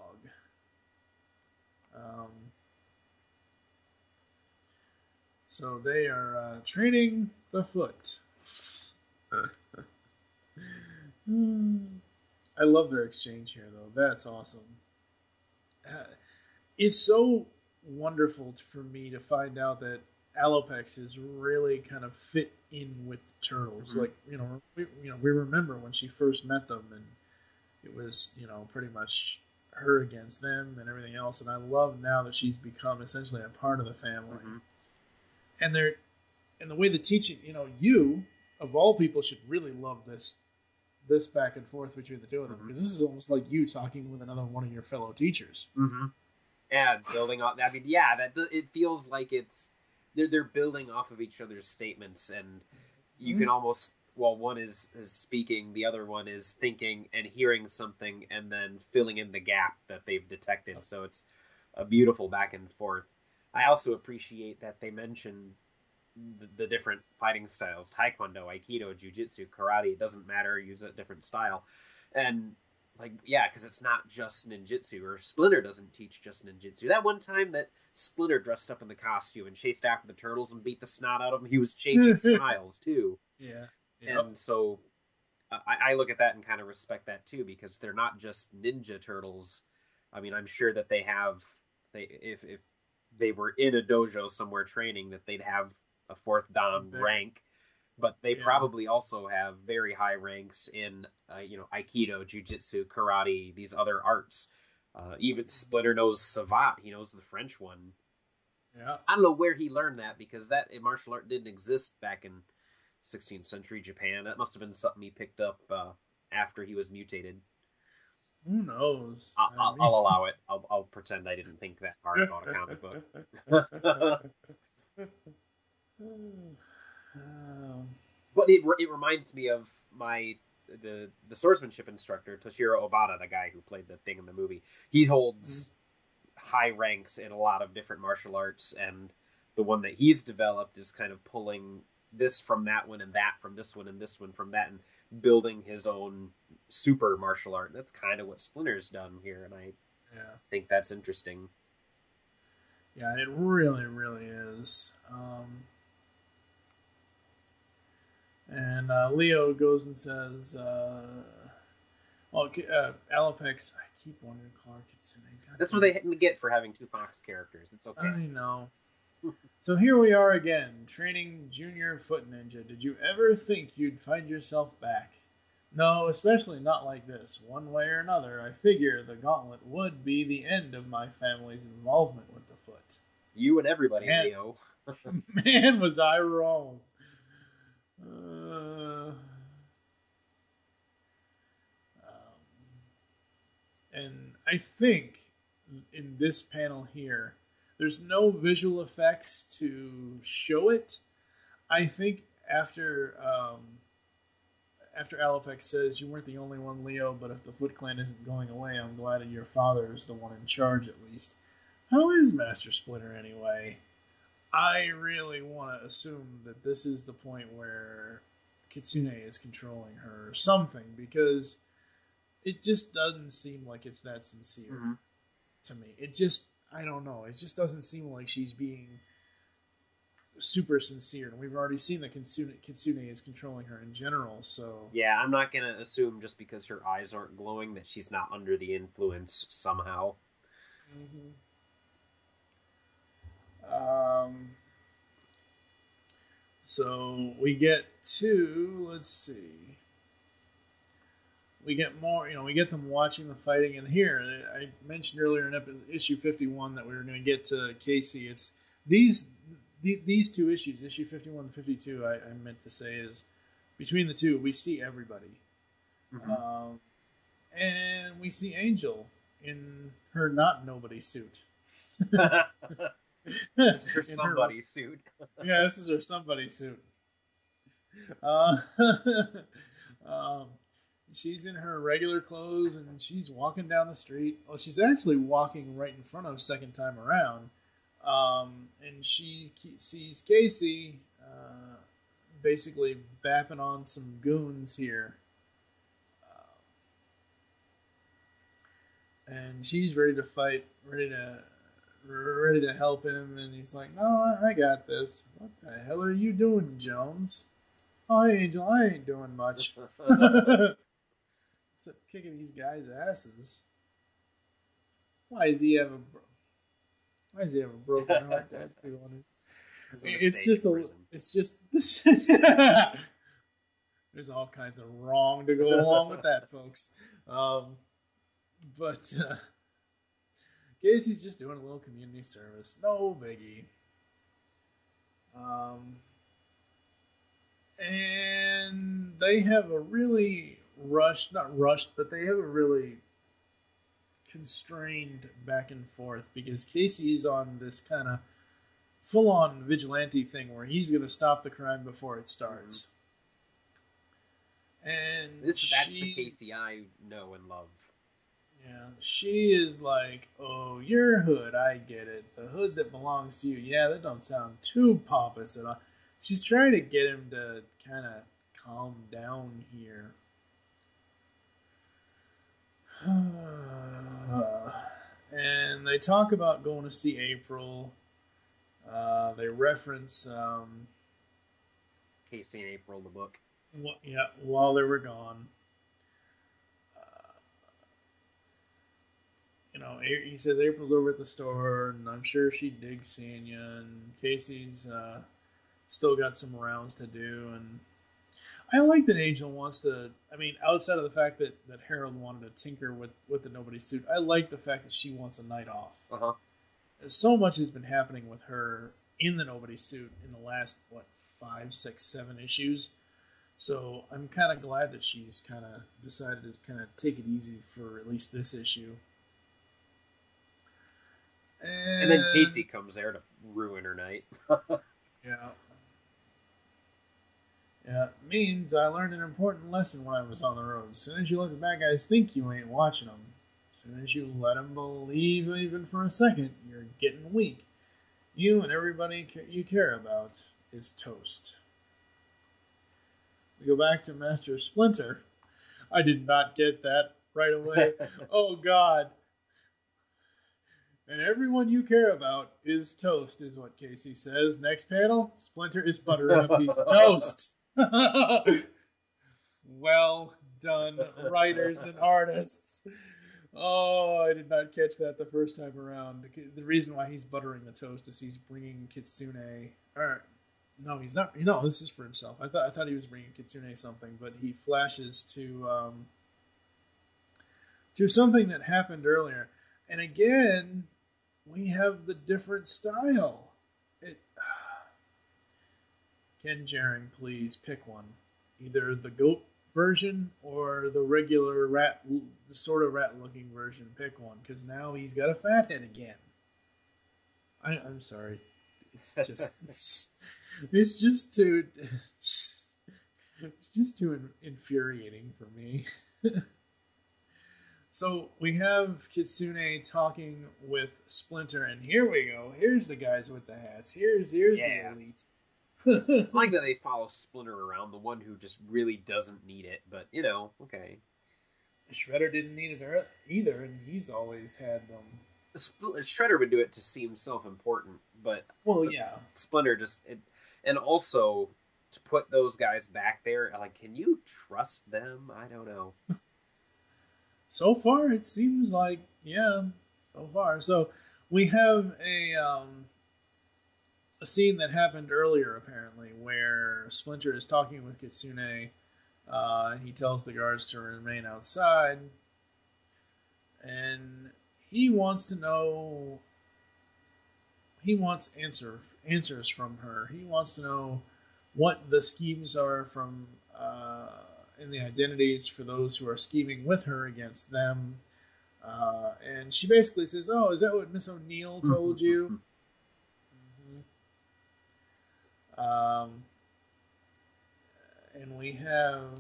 So they are training the foot. I love their exchange here, though. That's awesome. It's so wonderful for me to find out that Alopex is really kind of fit in with the Turtles. Like, we remember when she first met them, and it was, pretty much her against them and everything else. And I love now that she's become essentially a part of the family. And the way the teaching, you of all people should really love this back and forth between the two of them, because this is almost like you talking with another one of your fellow teachers. Yeah, building on. I mean, it feels like they're building off of each other's statements, and you can almost, one is speaking, the other one is thinking and hearing something, and then filling in the gap that they've detected. So it's a beautiful back and forth. I also appreciate that they mention the different fighting styles: Taekwondo, Aikido, Jiu-Jitsu, Karate. It doesn't matter. Use a different style. And, because it's not just ninjutsu, or Splinter doesn't teach just ninjutsu. That one time that Splinter dressed up in the costume and chased after the Turtles and beat the snot out of them, he was changing styles, too. Yeah. And so I look at that and kind of respect that, too, because they're not just Ninja Turtles. I mean, I'm sure that if they were in a dojo somewhere training, that they'd have a 4th Dan rank but they probably also have very high ranks in, Aikido, Jiu-Jitsu, karate, these other arts. Even Splinter knows Savate. He knows the French one. Yeah. I don't know where he learned that, because that martial art didn't exist back in 16th century Japan. That must have been something he picked up after he was mutated. Who knows? I'll allow it. I'll pretend I didn't think that hard about a comic book. But it reminds me of the swordsmanship instructor, Toshiro Obata, the guy who played the Thing in the movie. He holds high ranks in a lot of different martial arts, and the one that he's developed is kind of pulling this from that one and that from this one and this one from that, and building his own super martial art. That's kind of what Splinter's done here, and I think that's interesting. Yeah, it really, really is. And Leo goes and says, Alopex, I keep wanting to call her Kitsune. That's what they get for having two Fox characters. It's okay. I know. So here we are again, training Junior Foot Ninja. Did you ever think you'd find yourself back? No, especially not like this. One way or another, I figure the gauntlet would be the end of my family's involvement with the foot. You and everybody, Leo. Man, was I wrong. And I think in this panel here, there's no visual effects to show it. I think after Alopex says, you weren't the only one, Leo, but if the FootClan isn't going away, I'm glad that your father is the one in charge at least. How is Master Splinter anyway? I really want to assume that this is the point where Kitsune is controlling her or something, because it just doesn't seem like it's that sincere to me. It just, I don't know. It just doesn't seem like she's being super sincere. And we've already seen that Kitsune is controlling her in general, so... Yeah, I'm not going to assume just because her eyes aren't glowing that she's not under the influence somehow. So we get to, let's see, we get more, we get them watching the fighting, and here, I mentioned earlier in issue 51 that we were going to get to Casey. It's these two issues, issue 51 and 52, I meant to say, is between the two, we see everybody. And we see Angel in her not nobody suit. This is her somebody suit. Yeah, this is her somebody suit. She's in her regular clothes, and she's walking down the street. Well, she's actually walking right in front of second time around. And she sees Casey basically bapping on some goons here. And she's ready to fight, ready to help him, and he's like, no, I got this. What the hell are you doing, Jones? Oh, hey, Angel, I ain't doing much. Except kicking these guys' asses. Why does he have a broken heart tattoo on it? It's just there's all kinds of wrong to go along with that, folks. But Casey's just doing a little community service. No biggie. And they have a really not rushed, but they have a really constrained back and forth, because Casey's on this kind of full-on vigilante thing where he's going to stop the crime before it starts. And that's the Casey I know and love. Yeah, she is like, oh, your hood, I get it. The hood that belongs to you. Yeah, that don't sound too pompous at all. She's trying to get him to kind of calm down here. And they talk about going to see April. They reference Casey and April, the book. While they were gone. He says April's over at the store, and I'm sure she digs seeing you. And Casey's still got some rounds to do, and I like that Angel wants to. I mean, outside of the fact that Harold wanted to tinker with the Nobody suit, I like the fact that she wants a night off. So much has been happening with her in the Nobody suit in the last 5, 6, 7 issues. So I'm kind of glad that she's kind of decided to kind of take it easy for at least this issue. And then Casey comes there to ruin her night. Yeah. Yeah, it means I learned an important lesson when I was on the road. As soon as you let the bad guys think you ain't watching them, as soon as you let them believe even for a second, you're getting weak. You and everybody you care about is toast. We go back to Master Splinter. I did not get that right away. Oh, God. And everyone you care about is toast, is what Casey says. Next panel, Splinter is buttering a piece of toast. Well done, writers and artists. Oh, I did not catch that the first time around. The reason why he's buttering the toast is he's bringing Kitsune. No, he's not. No, this is for himself. I thought he was bringing Kitsune something, but he flashes to something that happened earlier. And again, we have the different style. Ken Jaring, please pick one. Either the goat version or the regular sort of rat-looking version. Pick one, because now he's got a fat head again. I'm sorry. It's just too infuriating for me. So we have Kitsune talking with Splinter, and here we go. Here's the guys with the hats. Here's the elite. I like that they follow Splinter around, the one who just really doesn't need it, but, okay. Shredder didn't need it either, and he's always had Shredder would do it to seem self-important, but... Well, yeah. Splinter just... and also, to put those guys back there, can you trust them? I don't know. So far, it seems like, yeah, so far. So, we have a scene that happened earlier, apparently, where Splinter is talking with Kitsune. He tells the guards to remain outside, and he wants to know. He wants answers from her. He wants to know what the schemes are from and the identities for those who are scheming with her against them. And she basically says, "Oh, is that what Miss O'Neill told you?" And we have,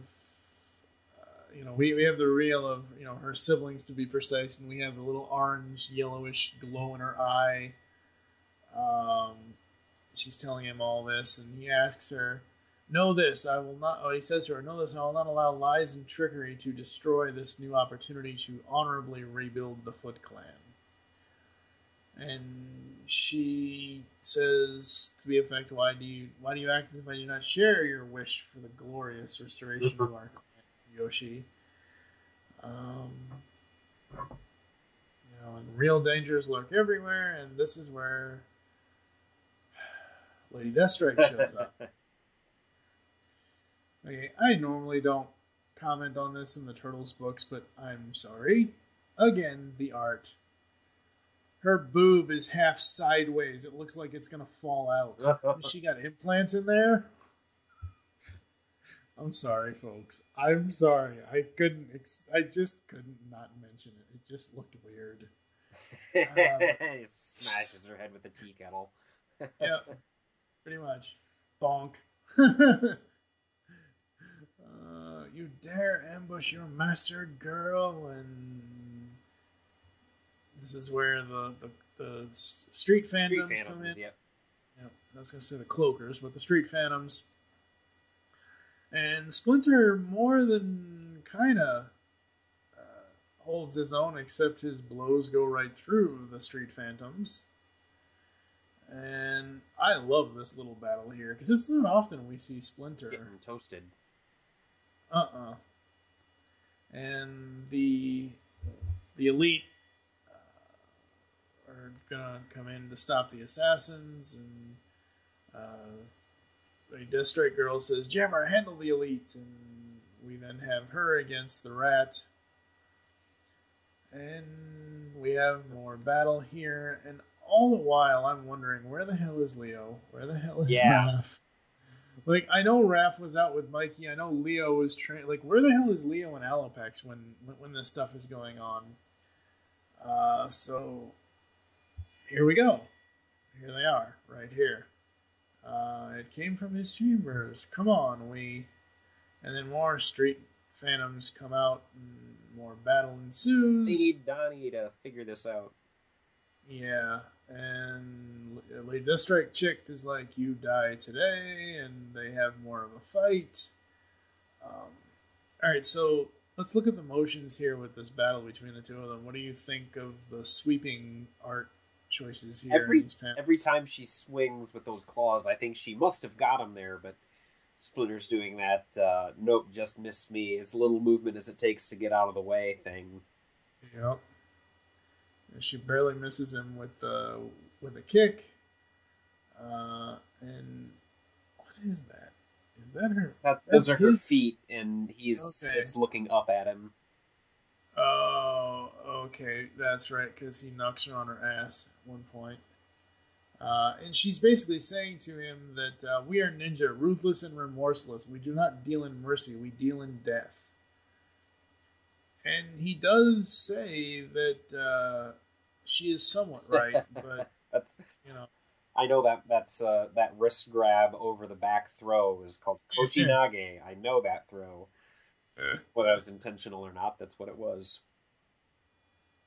we have the reel of, her siblings, to be precise, and we have a little orange, yellowish glow in her eye. She's telling him all this, and he asks her, "Know this, I will not." Oh, he says to her, "Know this, I will not allow lies and trickery to destroy this new opportunity to honorably rebuild the FootClan." And she says, to the effect, "Why do you act as if I do not share your wish for the glorious restoration of our clan, Yoshi?" And real dangers lurk everywhere, and this is where Lady Deathstrike shows up. Okay, I normally don't comment on this in the Turtles books, but I'm sorry. Again, the art. Her boob is half sideways. It looks like it's going to fall out. She got implants in there? I'm sorry, folks. I'm sorry. I just couldn't not mention it. It just looked weird. He smashes her head with a tea kettle. Yeah, pretty much. Bonk. You dare ambush your master, girl, and this is where the street phantoms come in. Yep. Yeah, I was going to say the cloakers, but the street phantoms. And Splinter more than kind of holds his own, except his blows go right through the street phantoms. And I love this little battle here, because it's not often we see Splinter getting toasted. And the elite are gonna come in to stop the assassins, and a Deathstrike girl says, Jammer, handle the Elite. And we then have her against the Rat. And we have more battle here. And all the while, I'm wondering, where the hell is Leo? Where the hell is Raph? Like, I know Raph was out with Mikey. I know Leo was trained. Like, where the hell is Leo and Alopex when this stuff is going on? So, here we go. Here they are, right here. It came from his chambers. Come on, and then more street phantoms come out, and more battle ensues. They need Donnie to figure this out. Yeah, and Lady Deathstrike chick is like, you die today, and they have more of a fight. Alright, so let's look at the motions here with this battle between the two of them. What do you think of the sweeping art choices here? Every time she swings with those claws, I think she must have got him there, but Splinter's doing that, nope, just missed me, as little movement as it takes to get out of the way thing. Yep. And she barely misses him with a kick. And what is that? Is that her? Those are her feet, and it's looking up at him. Oh, okay, that's right, because he knocks her on her ass at one point. And she's basically saying to him that we are ninja, ruthless and remorseless. We do not deal in mercy, we deal in death. And he does say that she is somewhat right, but that's I know that's that wrist grab over the back throw is called Koshinage. I know that throw. Whether that was intentional or not, that's what it was.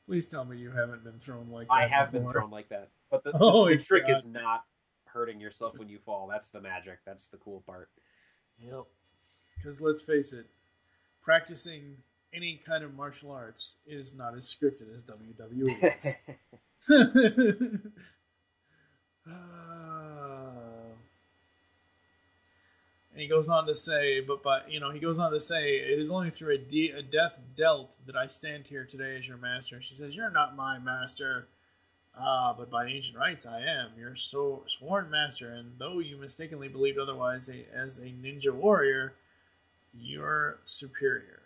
Please tell me you haven't been thrown like that. I have been thrown like that. But the trick is not hurting yourself when you fall. That's the magic. That's the cool part. Yep. Because let's face it, practicing any kind of martial arts is not as scripted as WWE is. And he goes on to say, it is only through a death dealt that I stand here today as your master. She says, you're not my master, but by ancient rights I am your sworn master, and though you mistakenly believed otherwise as a ninja warrior, you're superior.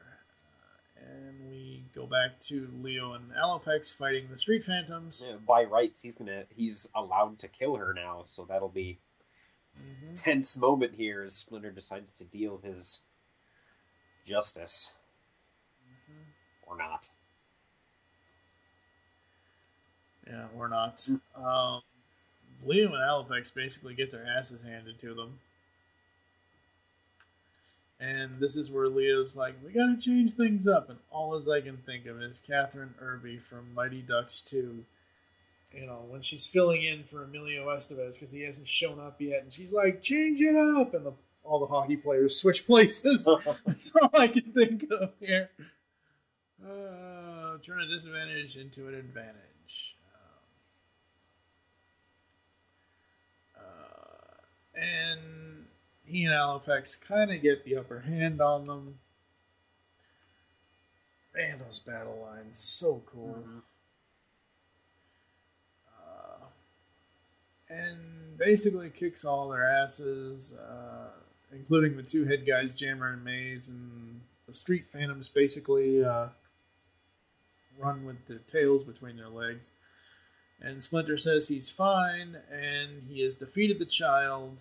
And we go back to Leo and Alopex fighting the street phantoms. Yeah, by rights, he's allowed to kill her now, so that'll be tense moment here as Splinter decides to deal his justice. Or not. Yeah, or not. Leo and Alopex basically get their asses handed to them. And this is where Leo's like, we gotta change things up. And all as I can think of is Catherine Irby from Mighty Ducks 2. When she's filling in for Emilio Estevez because he hasn't shown up yet. And she's like, change it up. And all the hockey players switch places. That's all I can think of here. Turn a disadvantage into an advantage. And he and Alopex kind of get the upper hand on them. Man, those battle lines, so cool. And basically kicks all their asses, including the two head guys, Jammer and Maze, and the street phantoms basically run with their tails between their legs. And Splinter says he's fine, and he has defeated the child,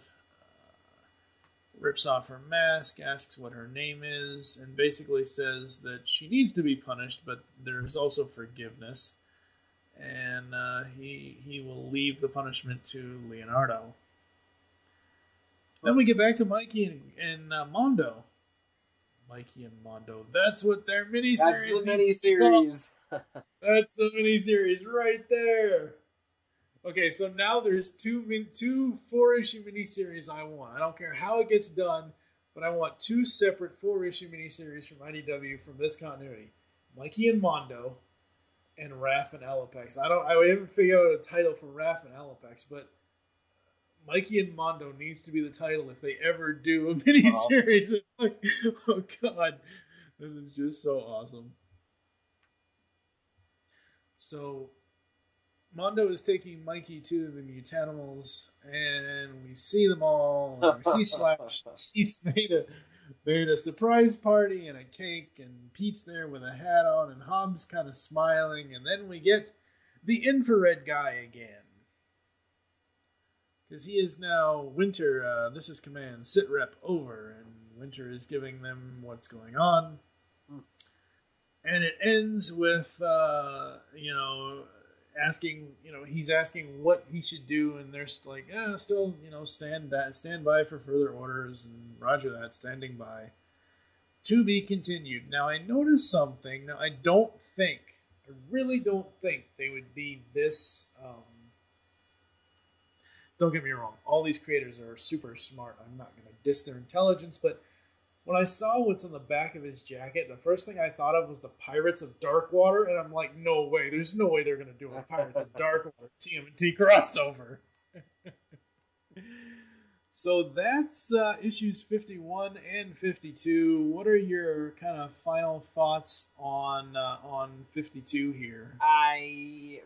rips off her mask, asks what her name is, and basically says that she needs to be punished, but there's also forgiveness. And he will leave the punishment to Leonardo. Then we get back to Mikey and Mondo. Mikey and Mondo. That's what their miniseries. That's the miniseries. That's the miniseries right there. Okay, so now there's two 4-issue miniseries I want. I don't care how it gets done, but I want 2 separate 4-issue miniseries from IDW from this continuity. Mikey and Mondo. And Raph and Alopex. I haven't figured out a title for Raph and Alopex, but Mikey and Mondo needs to be the title if they ever do a miniseries. Oh god, this is just so awesome. So Mondo is taking Mikey to the Mutanimals, and we see them all. And we see Slash. He's made a surprise party and a cake, and Pete's there with a hat on, and Hobbs kind of smiling, and then we get the infrared guy again. Because he is now Winter, this is Command, sit rep over, and Winter is giving them what's going on. And it ends with, asking, he's asking what he should do, and they're like, still, stand by for further orders, and roger that, standing by. To be continued. Now, I noticed something. Now, I really don't think they would be this, don't get me wrong, all these creators are super smart. I'm not going to diss their intelligence, but when I saw what's on the back of his jacket, the first thing I thought of was the Pirates of Darkwater, and I'm like, no way. There's no way they're going to do a Pirates of Darkwater TMNT crossover. So that's issues 51 and 52. What are your kind of final thoughts on 52 here? It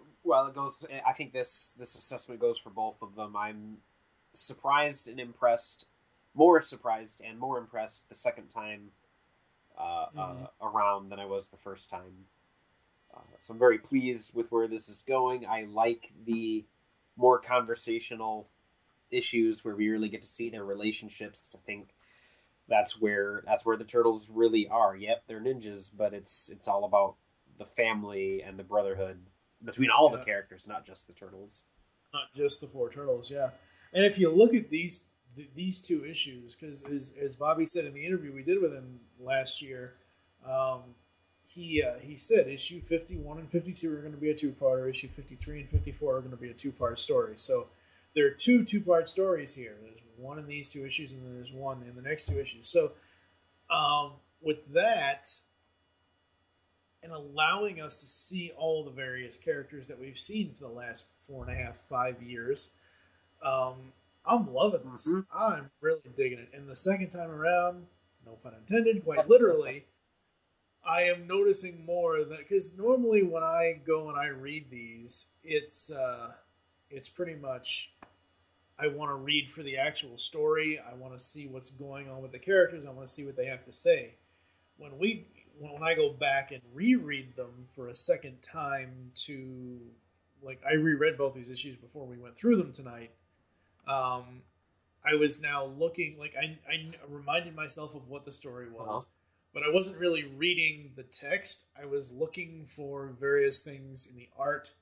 goes. I think this assessment goes for both of them. I'm surprised and impressed. More surprised and more impressed the second time around than I was the first time. So I'm very pleased with where this is going. I like the more conversational issues where we really get to see their relationships, because I think that's where the turtles really are. Yep, they're ninjas, but it's all about the family and the brotherhood between all the characters, not just the turtles. Not just the four turtles, yeah. And if you look at these two issues, because as Bobby said in the interview we did with him last year, he said issue 51 and 52 are going to be a two-parter, issue 53 and 54 are going to be a two-part story. So there are two-part stories here. There's one in these two issues, and then there's one in the next two issues. So with that, and allowing us to see all the various characters that we've seen for the last 4.5-5 years, I'm loving this. Mm-hmm. I'm really digging it. And the second time around, no pun intended, quite literally, I am noticing more that, because normally when I go and I read these, it's pretty much, I want to read for the actual story. I want to see what's going on with the characters. I want to see what they have to say. When I go back and reread them for a second time I reread both these issues before we went through them tonight. I was now looking, I reminded myself of what the story was, but I wasn't really reading the text. I was looking for various things in the art,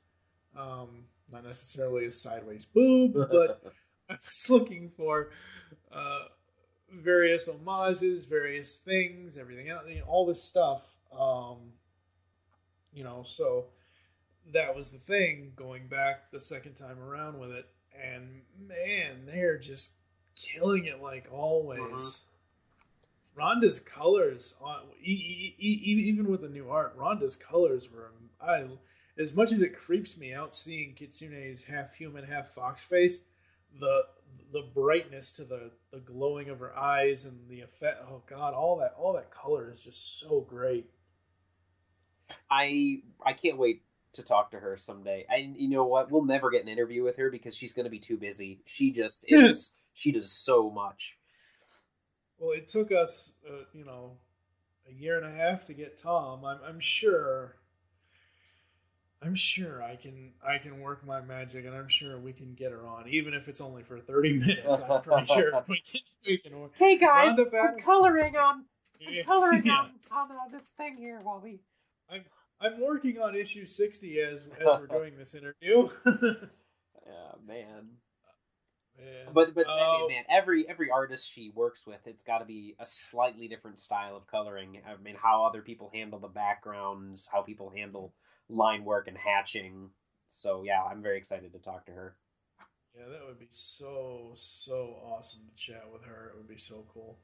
not necessarily a sideways boob, but I was looking for various homages, various things, everything else, all this stuff. So that was the thing, going back the second time around with it. And man, they're just killing it like always. Rhonda's colors, even with the new art, Rhonda's colors were, as much as it creeps me out seeing Kitsune's half human, half fox face, the brightness to the glowing of her eyes and the effect, oh god, all that color is just so great. I can't wait to talk to her someday. And you know what? We'll never get an interview with her because she's going to be too busy. She just is. She does so much. Well, it took us, a year and a half to get Tom. I'm sure I can work my magic, and I'm sure we can get her on, even if it's only for 30 minutes. I'm pretty sure we can work. Hey guys, I'm coloring on this thing here while we. I'm working on issue 60 as we're doing this interview. Yeah, man. But man, every artist she works with, it's got to be a slightly different style of coloring. I mean, how other people handle the backgrounds, how people handle line work and hatching. So yeah, I'm very excited to talk to her. Yeah, that would be so awesome to chat with her. It would be so cool.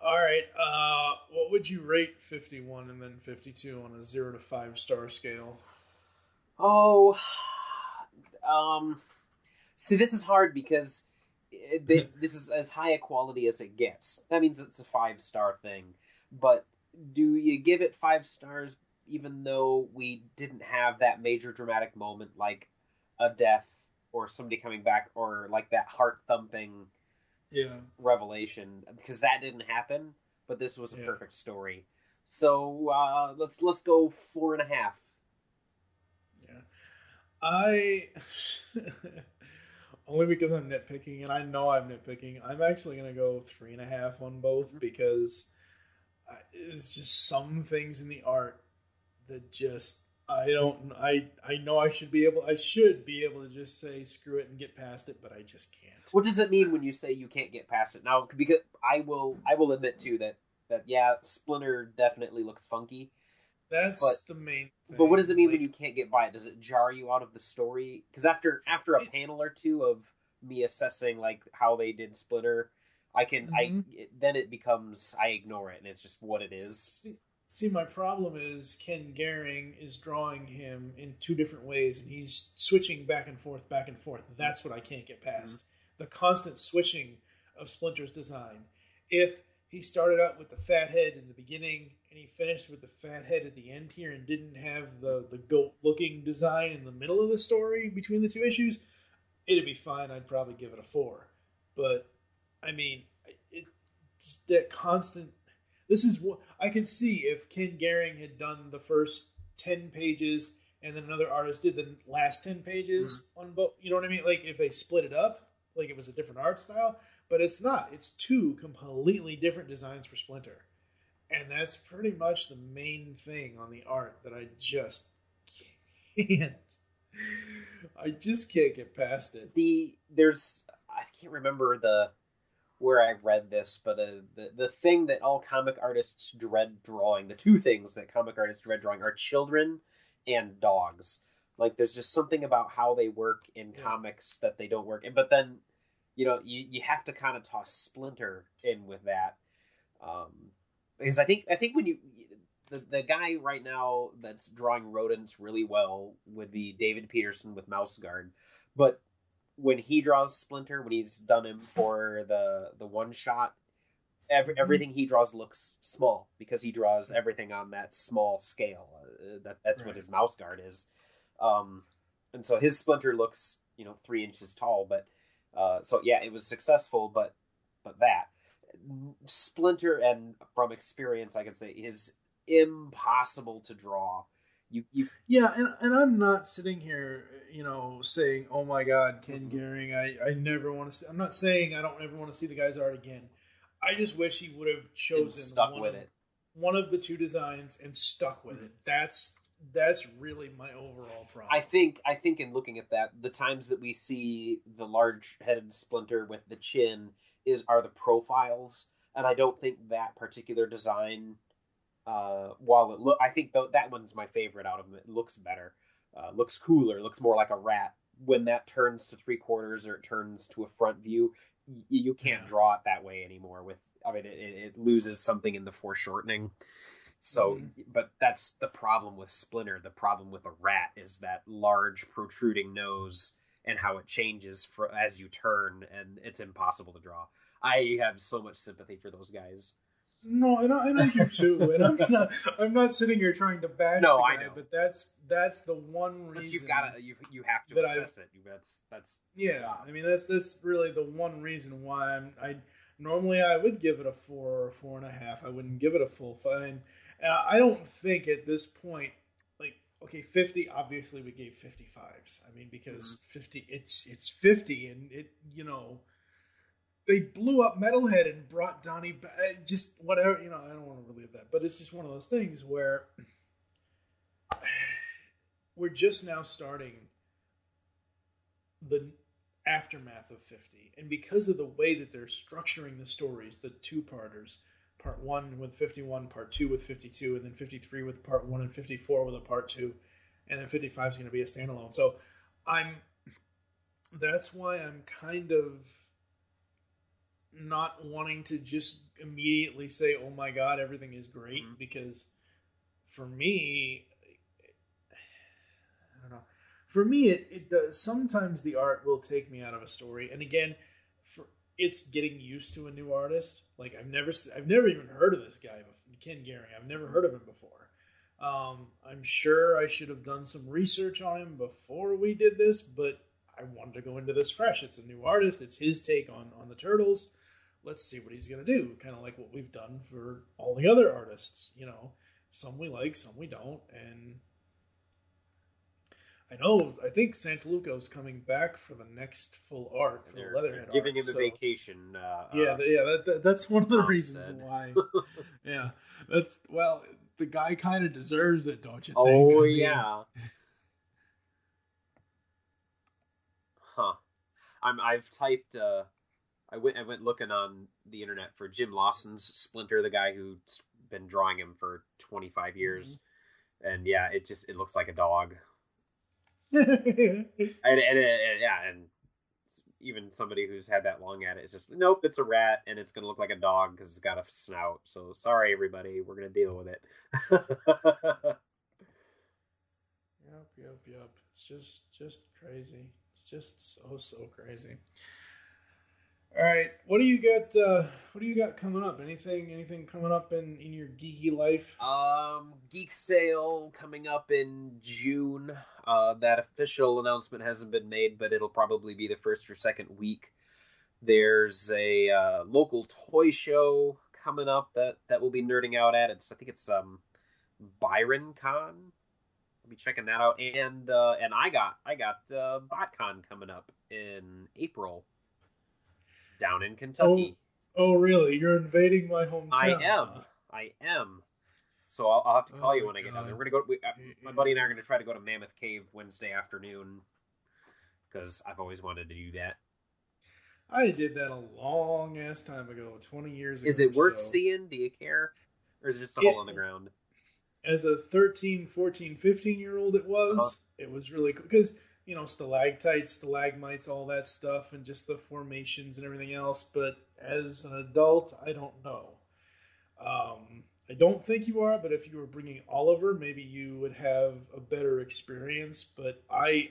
All right, what would you rate 51 and then 52 on a 0 to 5 star scale? See, this is hard because this is as high a quality as it gets. That means it's a 5-star thing. But do you give it 5 stars even though we didn't have that major dramatic moment like a death or somebody coming back or like that heart thumping revelation, because that didn't happen. But this was a perfect story. So let's go 4.5. Yeah, I only because I'm nitpicking, and I know I'm nitpicking. I'm actually gonna go 3.5 on both because it's just some things in the art that just I don't. I know I should be able to just say screw it and get past it, but I just can't. What does it mean when you say you can't get past it? Now, because I will admit too that yeah, Splinter definitely looks funky. That's the main thing. But what does it mean when you can't get by it? Does it jar you out of the story? Because after a panel or two of me assessing like how they did Splinter, then it becomes I ignore it and it's just what it is. See, my problem is Ken Garing is drawing him in two different ways, and he's switching back and forth, back and forth. That's what I can't get past. The constant switching of Splinter's design. If he started out with the fat head in the beginning, and he finished with the fat head at the end here, and didn't have the goat-looking design in the middle of the story between the two issues, it'd be fine. I'd probably give it a 4. But, I mean, it's that constant... This is what I can see if Ken Garing had done the first 10 pages and then another artist did the last 10 pages on both. You know what I mean? Like if they split it up, like it was a different art style, but it's not. It's two completely different designs for Splinter. And that's pretty much the main thing on the art that I just can't. I just can't get past it. I can't remember where I read this, but the thing that all comic artists dread drawing, the two things that comic artists dread drawing are children and dogs. Like there's just something about how they work in comics that they don't work in. But then, you have to kind of toss Splinter in with that. Because I think when the guy right now that's drawing rodents really well would be David Peterson with Mouse Guard. But when he draws Splinter, when he's done him for the one shot, everything he draws looks small because he draws everything on that small scale. That's what his Mouse Guard is, and so his Splinter looks 3 inches tall. But so yeah, it was successful. But that Splinter, and from experience, I can say is impossible to draw. Yeah, and I'm not sitting here, saying, "Oh my God, Ken Garing, I never want to see." I'm not saying I don't ever want to see the guy's art again. I just wish he would have chosen one of the two designs and stuck with it. That's really my overall problem. I think in looking at that, the times that we see the large-headed Splinter with the chin are the profiles, and I don't think that particular design. I think that one's my favorite out of them. It looks better, looks cooler, looks more like a rat. When that turns to 3/4 or it turns to a front view, you can't draw it that way anymore. It loses something in the foreshortening. So, but that's the problem with Splinter. The problem with a rat is that large protruding nose and how it changes as you turn, and it's impossible to draw. I have so much sympathy for those guys. No, and I do too. And I'm not sitting here trying to bash the guy, I know. But that's the one reason. But you have to assess it. That's I mean that's really the one reason why I normally I would give it a 4 or 4.5. I wouldn't give it a full 5. And I don't think at this point, like 50. Obviously, we gave 55s. I mean because 50, it's 50, and it they blew up Metalhead and brought Donnie back. Just whatever, I don't want to relive that. But it's just one of those things where we're just now starting the aftermath of 50. And because of the way that they're structuring the stories, the two-parters, part 1 with 51, part 2 with 52, and then 53 with part 1 and 54 with a part 2, and then 55 is going to be a standalone. So that's why I'm kind of not wanting to just immediately say, "Oh my God, everything is great," because for me, I don't know. For me, it does. Sometimes the art will take me out of a story, and again, it's getting used to a new artist. Like I've never even heard of this guy, Ken Garing. I've never heard of him before, I'm sure I should have done some research on him before we did this, but I wanted to go into this fresh. It's a new artist. It's his take on the Turtles. Let's see what he's going to do. Kind of like what we've done for all the other artists. You know, some we like, some we don't. And I think Santaluco's coming back for the next full arc, for the Leatherhead giving arc. him a vacation. That's one of the reasons why. Yeah, the guy kind of deserves it, don't you think? Oh, yeah. Huh. I've typed. I went looking on the internet for Jim Lawson's Splinter, the guy who's been drawing him for 25 years, and yeah, it looks like a dog. and even somebody who's had that long at it is just, nope, it's a rat, and it's gonna look like a dog because it's got a snout. So sorry, everybody, we're gonna deal with it. Yep. It's just crazy. It's just so crazy. All right, what do you got? What do you got coming up? Anything coming up in your geeky life? Geek sale coming up in June. That official announcement hasn't been made, but it'll probably be the first or second week. There's a local toy show coming up that we'll be nerding out at. I think it's Byron Con. I'll be checking that out, and I got BotCon coming up in April. Down in Kentucky. Oh, really? You're invading my hometown. I am. So I'll have to call you when I get down there. We're gonna go. My buddy and I are gonna try to go to Mammoth Cave Wednesday afternoon because I've always wanted to do that. I did that a long ass time ago, 20 years ago. Is it worth seeing? Do you care, or is it just a hole in the ground? As a 13, 14, 15-year-old, it was. It was really cool because, you know, stalactites, stalagmites, all that stuff, and just the formations and everything else. But as an adult, I don't know. I don't think you are, but if you were bringing Oliver, maybe you would have a better experience. But I've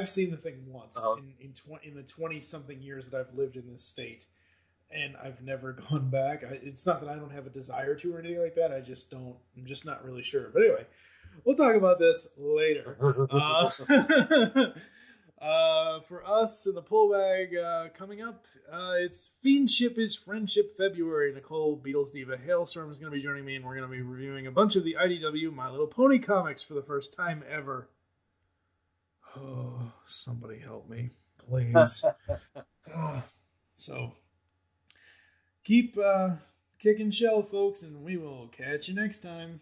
seen the thing once in the 20-something years that I've lived in this state, and I've never gone back. It's not that I don't have a desire to or anything like that. I'm just not really sure. But anyway, we'll talk about this later. For us in the pull bag coming up, it's Fiendship is Friendship February. Nicole Beatles Diva Hailstorm is going to be joining me, and we're going to be reviewing a bunch of the IDW My Little Pony comics for the first time ever. Oh, somebody help me, please. So, keep kicking shell, folks, and we will catch you next time.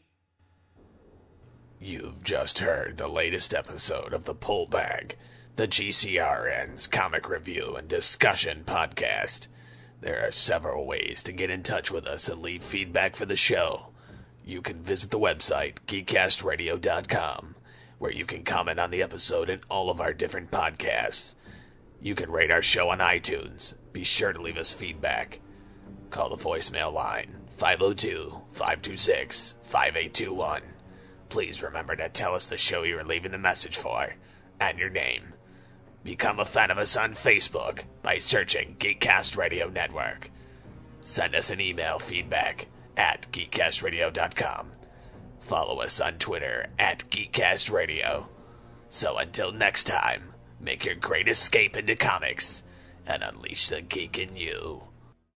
You've just heard the latest episode of The Pull Bag, the GCRN's comic review and discussion podcast. There are several ways to get in touch with us and leave feedback for the show. You can visit the website, GeekCastRadio.com, where you can comment on the episode and all of our different podcasts. You can rate our show on iTunes. Be sure to leave us feedback. Call the voicemail line, 502-526-5821. Please remember to tell us the show you are leaving the message for, and your name. Become a fan of us on Facebook by searching Geekcast Radio Network. Send us an email feedback at geekcastradio.com. Follow us on Twitter at GeekCastRadio. So until next time, make your great escape into comics and unleash the geek in you.